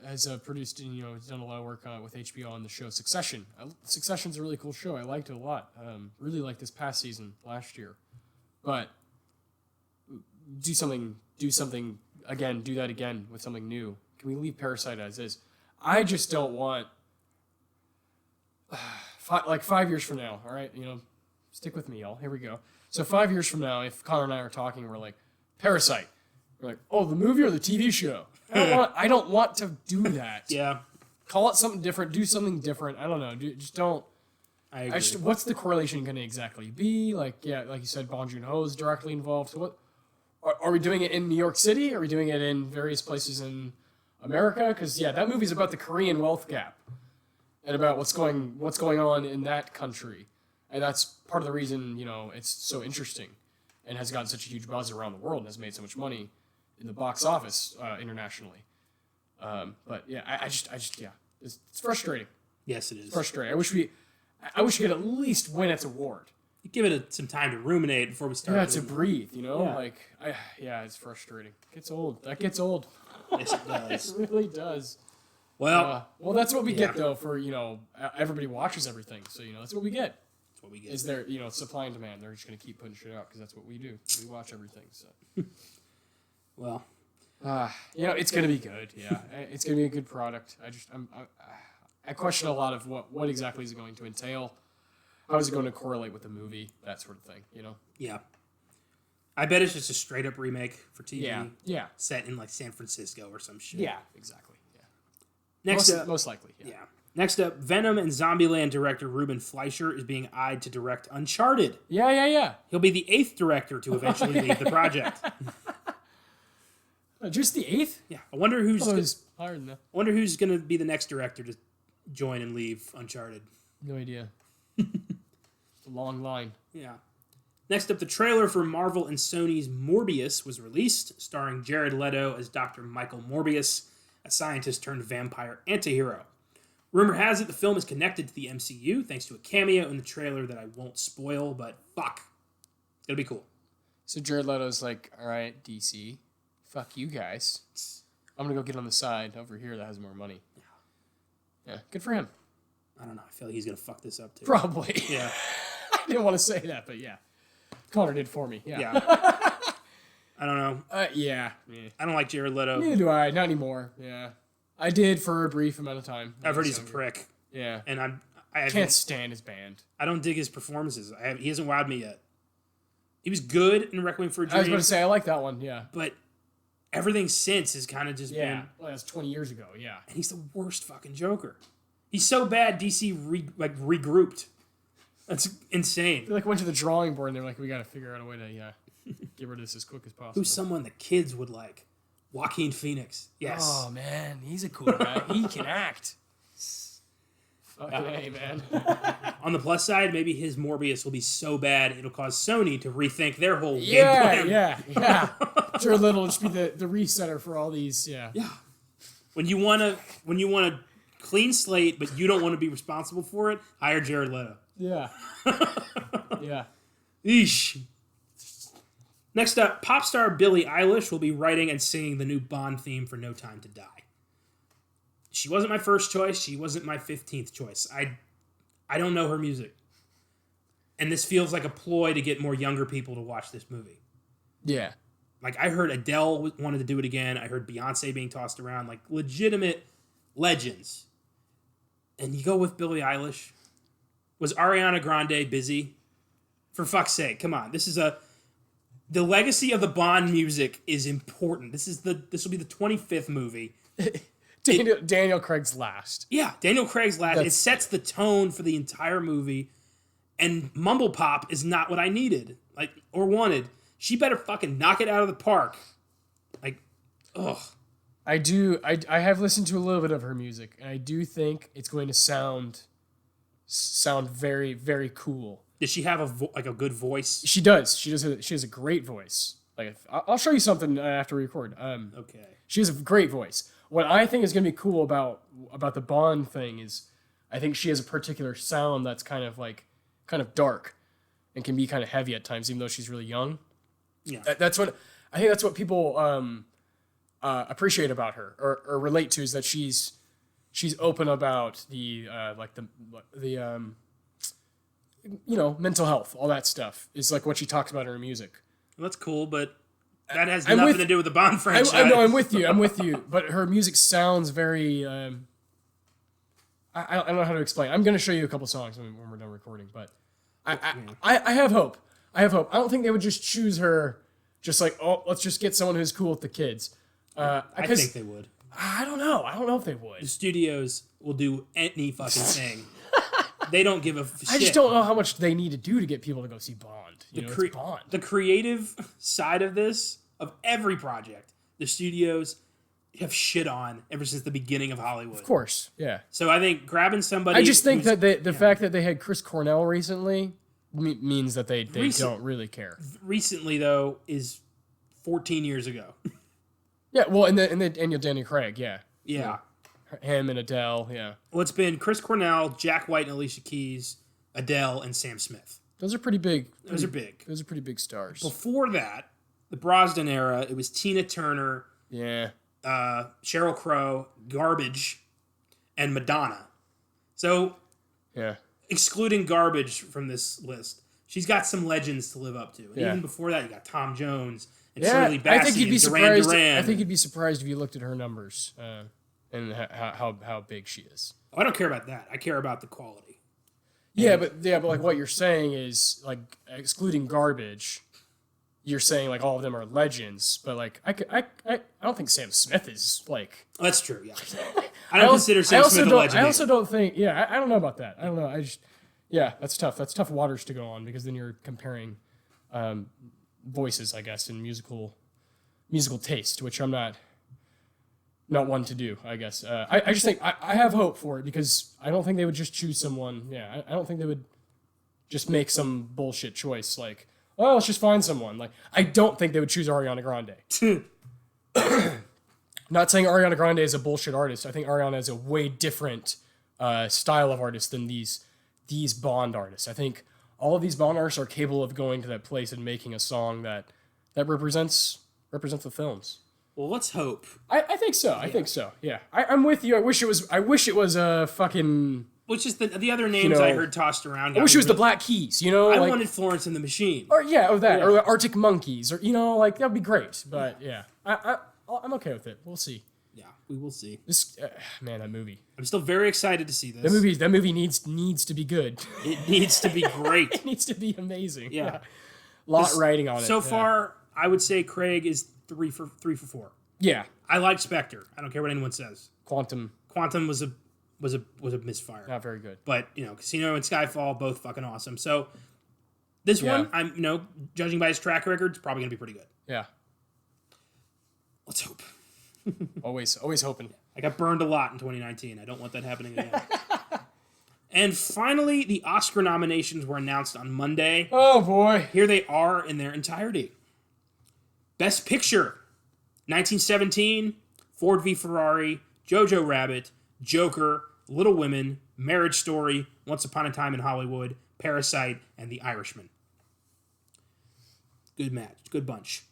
has produced and he's done a lot of work with HBO on the show Succession. Succession's a really cool show. I liked it a lot. Really liked this past season last year, but do something again. Do that again with something new. Can we leave Parasite as is? I just don't want 5 years from now. All right, stick with me, y'all. Here we go. So 5 years from now, if Connor and I are talking, we're like Parasite. We're like, oh, the movie or the TV show? I don't want to do that. Yeah. Call it something different. Do something different. I don't know. Just don't. I agree. What's the correlation going to exactly be? Like you said, Bong Joon-ho is directly involved. So what? Are we doing it in New York City? Are we doing it in various places in America? Because that movie's about the Korean wealth gap and about what's going on in that country, and that's part of the reason it's so interesting and has gotten such a huge buzz around the world and has made so much money in the box office internationally. But yeah, I just it's frustrating. Yes, it is. It's frustrating. I wish we could at least win its award. You give it some time to ruminate before we start. Yeah, to breathe. It's frustrating. It gets old. That gets old. Yes, it does. It really does. Well, that's what we get though. For everybody watches everything, so that's what we get. That's what we get. Is there supply and demand? They're just gonna keep putting shit out because that's what we do. We watch everything. So. Well, it's gonna be good. Yeah, it's gonna be a good product. I question a lot of what exactly is it going to entail. How is it going to correlate with the movie? That sort of thing. Yeah. I bet it's just a straight up remake for TV. Yeah. Set in like San Francisco or some shit. Yeah. Exactly. Yeah. Most likely. Yeah. Next up, Venom and Zombieland director Ruben Fleischer is being eyed to direct Uncharted. Yeah. He'll be the 8th director to eventually leave the project. Just the 8th? Yeah. I wonder who's higher than that. I wonder who's going to be the next director to join and leave Uncharted. No idea. It's a long line. Yeah. Next up, the trailer for Marvel and Sony's Morbius was released, starring Jared Leto as Dr. Michael Morbius, a scientist turned vampire antihero. Rumor has it the film is connected to the MCU thanks to a cameo in the trailer that I won't spoil, but fuck. It's gonna be cool. So Jared Leto's like, all right, DC, fuck you guys. I'm gonna go get on the side over here that has more money. Yeah, good for him. I don't know. I feel like he's gonna fuck this up too. Probably. Yeah. I didn't want to say that, but yeah. Connor did for me. Yeah. I don't know. Yeah. I don't like Jared Leto. Neither do I. Not anymore. Yeah. I did for a brief amount of time. I've heard he's a prick. Yeah. And I can't stand his band. I don't dig his performances. He hasn't wowed me yet. He was good in Requiem for a Dream. I was going to say, I like that one, yeah. But everything since has kind of just been... Yeah, well, that's 20 years ago, yeah. And he's the worst fucking Joker. He's so bad, DC regrouped. That's insane. They went to the drawing board and they're like, we got to figure out a way to get rid of this as quick as possible. Who's someone the kids would like? Joaquin Phoenix. Yes. Oh, man, he's a cool guy. He can act. Hey, man. On the plus side, maybe his Morbius will be so bad it'll cause Sony to rethink their whole game plan. Yeah. Jared Leto will just be the resetter for all these, Yeah. When you want a clean slate, but you don't want to be responsible for it, hire Jared Leto. Yeah. Yeah. Eesh. Next up, pop star Billie Eilish will be writing and singing the new Bond theme for No Time to Die. She wasn't my first choice. She wasn't my 15th choice. I don't know her music. And this feels like a ploy to get more younger people to watch this movie. Yeah. Like, I heard Adele wanted to do it again. I heard Beyonce being tossed around. Like, legitimate legends. And you go with Billie Eilish. Was Ariana Grande busy? For fuck's sake, come on. The legacy of the Bond music is important. This will be the 25th movie. Daniel Craig's last. Yeah, Daniel Craig's last. It sets the tone for the entire movie. And Mumble Pop is not what I needed, or wanted. She better fucking knock it out of the park. Ugh. I have listened to a little bit of her music, and I do think it's going to sound very, very cool. Does she have a good voice? She does. She has a great voice. I'll show you something after we record. Okay. She has a great voice. What I think is going to be cool about the Bond thing is, I think she has a particular sound that's kind of dark, and can be kind of heavy at times, even though she's really young. Yeah. That's what people appreciate about her or relate to, is that she's open about the mental health, all that stuff is what she talks about in her music. Well, that's cool, but that has nothing to do with the Bond franchise. I know, I'm with you. But her music sounds very. I don't know how to explain. I'm going to show you a couple songs when we're done recording, but I have hope. I don't think they would just choose her, just let's just get someone who's cool with the kids. I think they would. I don't know. I don't know if they would. The studios will do any fucking thing. They don't give a shit. I just don't know how much they need to do to get people to go see Bond. It's Bond. The creative side of this, of every project, the studios have shit on ever since the beginning of Hollywood. Of course, yeah. So I think grabbing somebody... I just think that the fact that they had Chris Cornell recently means that they don't really care. Recently, though, is 14 years ago. Yeah, well, and Daniel Craig, yeah. Yeah. Him and Adele, yeah. Well, it's been Chris Cornell, Jack White and Alicia Keys, Adele, and Sam Smith. Those are pretty big. Those are big. Those are pretty big stars. Before that, the Brosnan era, it was Tina Turner, yeah, Sheryl Crow, Garbage, and Madonna. So, yeah, excluding Garbage from this list, she's got some legends to live up to. And even before that, you got Tom Jones and Shirley Bassey, I think you'd be Duran surprised. Duran. I think you'd be surprised if you looked at her numbers and how big she is. I don't care about that. I care about the quality. Yeah, but what you're saying is excluding Garbage, you're saying all of them are legends, but I don't think Sam Smith is That's true. Yeah, I don't consider Sam Smith a legend. I also don't think. Yeah, I don't know about that. I don't know. That's tough. That's tough waters to go on, because then you're comparing voices, I guess, and musical taste, which I'm not one to do, I guess. I just think I have hope for it, because I don't think they would just choose someone. Yeah, I don't think they would just make some bullshit choice let's just find someone. I don't think they would choose Ariana Grande. Not saying Ariana Grande is a bullshit artist. I think Ariana is a way different style of artist than these Bond artists. I think all of these Bond artists are capable of going to that place and making a song that represents the films. Well, let's hope. I think so. Yeah. I think so. Yeah. I'm with you. I wish it was a fucking which is the other names I heard tossed around. I wish it was the Black Keys, I wanted Florence and the Machine. Or or the Arctic Monkeys, or that would be great. But I'm okay with it. We'll see. Yeah, we will see. This man, that movie. I'm still very excited to see this. That movie needs to be good. It needs to be great. It needs to be amazing. Yeah. Lot writing on it. So far, I would say Craig is 3 for 4. Yeah. I like Spectre. I don't care what anyone says. Quantum was a misfire. Not very good. But Casino and Skyfall both fucking awesome. So this one, I'm judging by his track record, it's probably gonna be pretty good. Yeah. Let's hope. always hoping. I got burned a lot in 2019. I don't want that happening again. And finally, the Oscar nominations were announced on Monday. Oh boy. Here they are in their entirety. Best Picture, 1917, Ford v Ferrari, Jojo Rabbit, Joker, Little Women, Marriage Story, Once Upon a Time in Hollywood, Parasite, and The Irishman. Good match. Good bunch.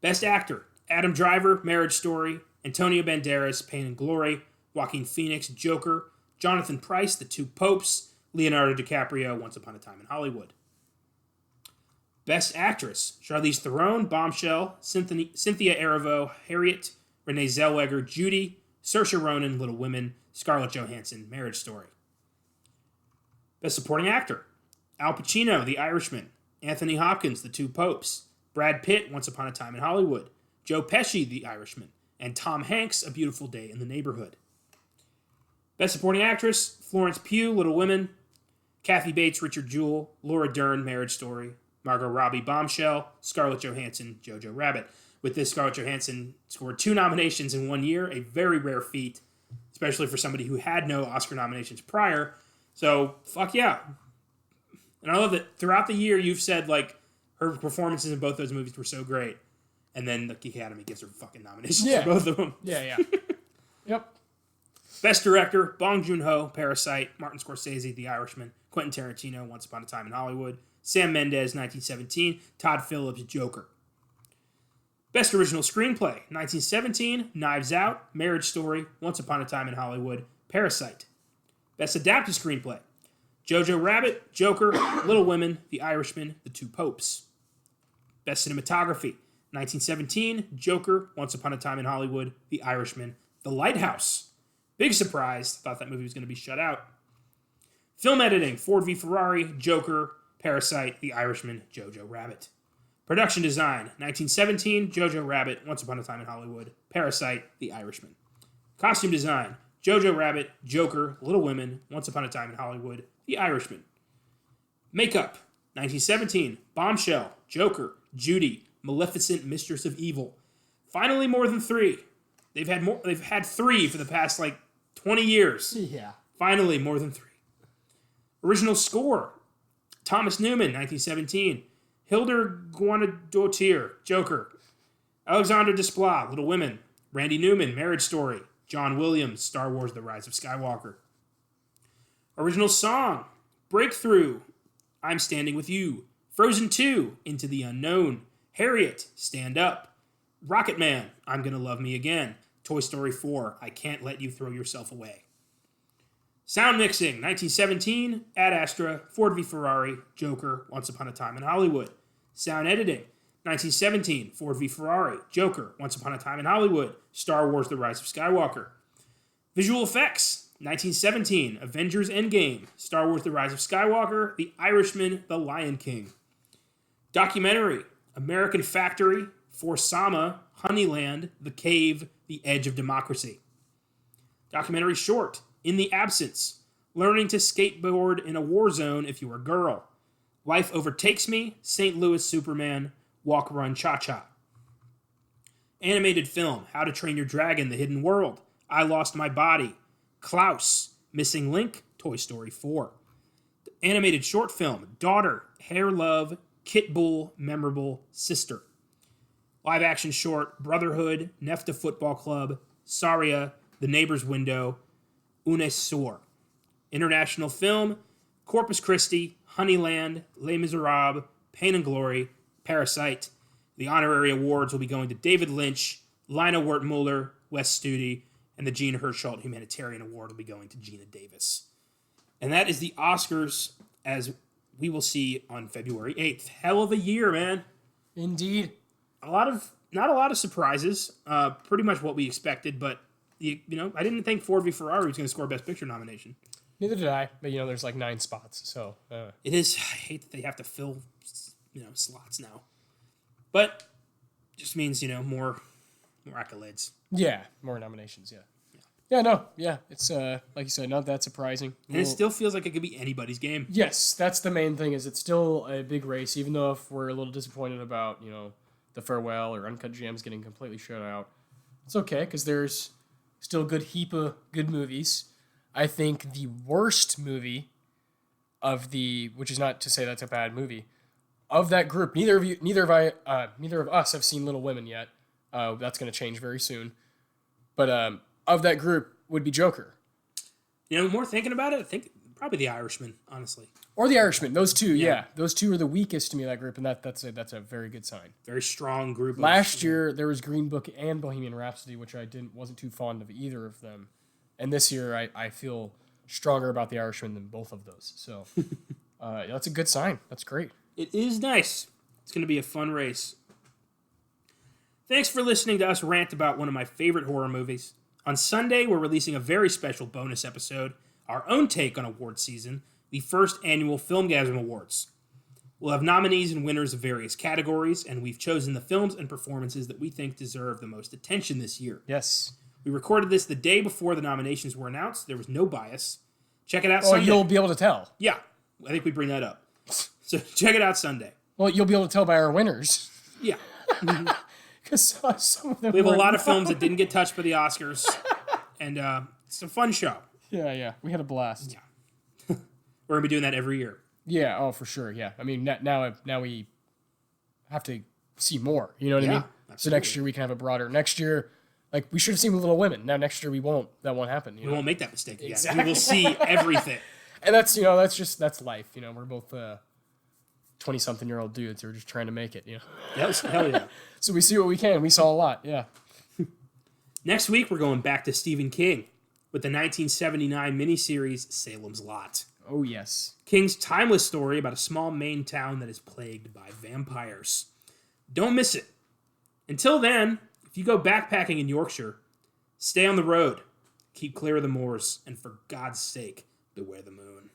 Best Actor, Adam Driver, Marriage Story, Antonio Banderas, Pain and Glory, Joaquin Phoenix, Joker, Jonathan Pryce, The Two Popes, Leonardo DiCaprio, Once Upon a Time in Hollywood. Best Actress, Charlize Theron, Bombshell, Cynthia Erivo, Harriet, Renee Zellweger, Judy, Saoirse Ronan, Little Women, Scarlett Johansson, Marriage Story. Best Supporting Actor, Al Pacino, The Irishman, Anthony Hopkins, The Two Popes, Brad Pitt, Once Upon a Time in Hollywood, Joe Pesci, The Irishman, and Tom Hanks, A Beautiful Day in the Neighborhood. Best Supporting Actress, Florence Pugh, Little Women, Kathy Bates, Richard Jewell, Laura Dern, Marriage Story, Margot Robbie, Bombshell, Scarlett Johansson, Jojo Rabbit. With this, Scarlett Johansson scored 2 nominations in 1 year, a very rare feat, especially for somebody who had no Oscar nominations prior. So, fuck yeah. And I love that throughout the year you've said, her performances in both those movies were so great. And then the Academy gives her fucking nominations for both of them. Yeah. Yep. Best Director, Bong Joon-ho, Parasite, Martin Scorsese, The Irishman, Quentin Tarantino, Once Upon a Time in Hollywood, Sam Mendes, 1917, Todd Phillips, Joker. Best Original Screenplay, 1917, Knives Out, Marriage Story, Once Upon a Time in Hollywood, Parasite. Best Adapted Screenplay, Jojo Rabbit, Joker, Little Women, The Irishman, The Two Popes. Best Cinematography, 1917, Joker, Once Upon a Time in Hollywood, The Irishman, The Lighthouse. Big surprise, thought that movie was going to be shut out. Film Editing, Ford v Ferrari, Joker, Parasite, The Irishman, Jojo Rabbit. Production Design, 1917, Jojo Rabbit, Once Upon a Time in Hollywood, Parasite, The Irishman. Costume Design, Jojo Rabbit, Joker, Little Women, Once Upon a Time in Hollywood, The Irishman. Makeup, 1917, Bombshell, Joker, Judy, Maleficent, Mistress of Evil. Finally, more than 3. They've had 3 for the past 20 years. Yeah. Finally, more than 3. Original Score, Thomas Newman, 1917. Hildur Guðnadóttir, Joker. Alexander Desplat, Little Women. Randy Newman, Marriage Story. John Williams, Star Wars The Rise of Skywalker. Original Song, Breakthrough, I'm Standing With You. Frozen 2, Into the Unknown. Harriet, Stand Up. Rocketman, I'm Gonna Love Me Again. Toy Story 4, I Can't Let You Throw Yourself Away. Sound Mixing, 1917, Ad Astra, Ford v Ferrari, Joker, Once Upon a Time in Hollywood. Sound Editing, 1917, Ford v Ferrari, Joker, Once Upon a Time in Hollywood, Star Wars The Rise of Skywalker. Visual Effects, 1917, Avengers Endgame, Star Wars The Rise of Skywalker, The Irishman, The Lion King. Documentary, American Factory, For Sama, Honeyland, The Cave, The Edge of Democracy. Documentary Short, In the Absence, Learning to Skateboard in a War Zone If You're a Girl. Life Overtakes Me, St. Louis Superman, Walk, Run, Cha-Cha. Animated film, How to Train Your Dragon, The Hidden World, I Lost My Body, Klaus, Missing Link, Toy Story 4. Animated short film, Daughter, Hair Love, Kit Bull, Memorable, Sister. Live action short, Brotherhood, Nefta Football Club, Saria, The Neighbor's Window, Une Sor. International film, Corpus Christi, Honeyland, Les Miserables, Pain and Glory, Parasite. The honorary awards will be going to David Lynch, Lina Wertmuller, Wes Studi, and the Gene Hirschholt Humanitarian Award will be going to Gina Davis. And that is the Oscars, as we will see on February 8th. Hell of a year, man. Indeed. Not a lot of surprises. Pretty much what we expected, but I didn't think Ford v Ferrari was going to score Best Picture nomination. Neither did I. But there's like 9 spots, so it is. I hate that they have to fill slots now, but just means more accolades. Yeah, more nominations. Yeah. It's like you said, not that surprising. And it still feels like it could be anybody's game. Yes, that's the main thing. Is it's still a big race, even though if we're a little disappointed about the Farewell or Uncut Gems getting completely shut out. It's okay because there's still a good heap of good movies. I think the worst movie which is not to say that's a bad movie, of that group. Neither of us have seen Little Women yet. That's going to change very soon. But of that group would be Joker. More thinking about it, I think probably The Irishman, honestly. Or The Irishman. Those two, yeah. Those two are the weakest to me of that group, and that's a very good sign. Very strong group. Last year there was Green Book and Bohemian Rhapsody, which I wasn't too fond of either of them. And this year I feel stronger about The Irishman than both of those. So that's a good sign. That's great. It is nice. It's going to be a fun race. Thanks for listening to us rant about one of my favorite horror movies. On Sunday, we're releasing a very special bonus episode, our own take on award season, the first annual Filmgazm Awards. We'll have nominees and winners of various categories, and we've chosen the films and performances that we think deserve the most attention this year. Yes. We recorded this the day before the nominations were announced. There was no bias. Check it out Sunday. You'll be able to tell. Yeah, I think we bring that up. So check it out Sunday. Well, you'll be able to tell by our winners. Yeah. Because some of them we have a lot of films that didn't get touched by the Oscars, and it's a fun show. Yeah. We had a blast. Yeah. We're going to be doing that every year. Yeah, oh, for sure, yeah. I mean, now we have to see more, you know what I mean? Absolutely. So next year we can have a broader... Next year, like, we should have seen Little Women. Now next year we won't. That won't happen. We won't make that mistake again. Exactly. We will see everything. And that's life, We're both 20-something-year-old dudes who are just trying to make it, Hell yeah. So we see what we can. We saw a lot, yeah. Next week, we're going back to Stephen King with the 1979 miniseries Salem's Lot. Oh, yes. King's timeless story about a small Maine town that is plagued by vampires. Don't miss it. Until then, if you go backpacking in Yorkshire, stay on the road, keep clear of the moors, and for God's sake, beware the moon.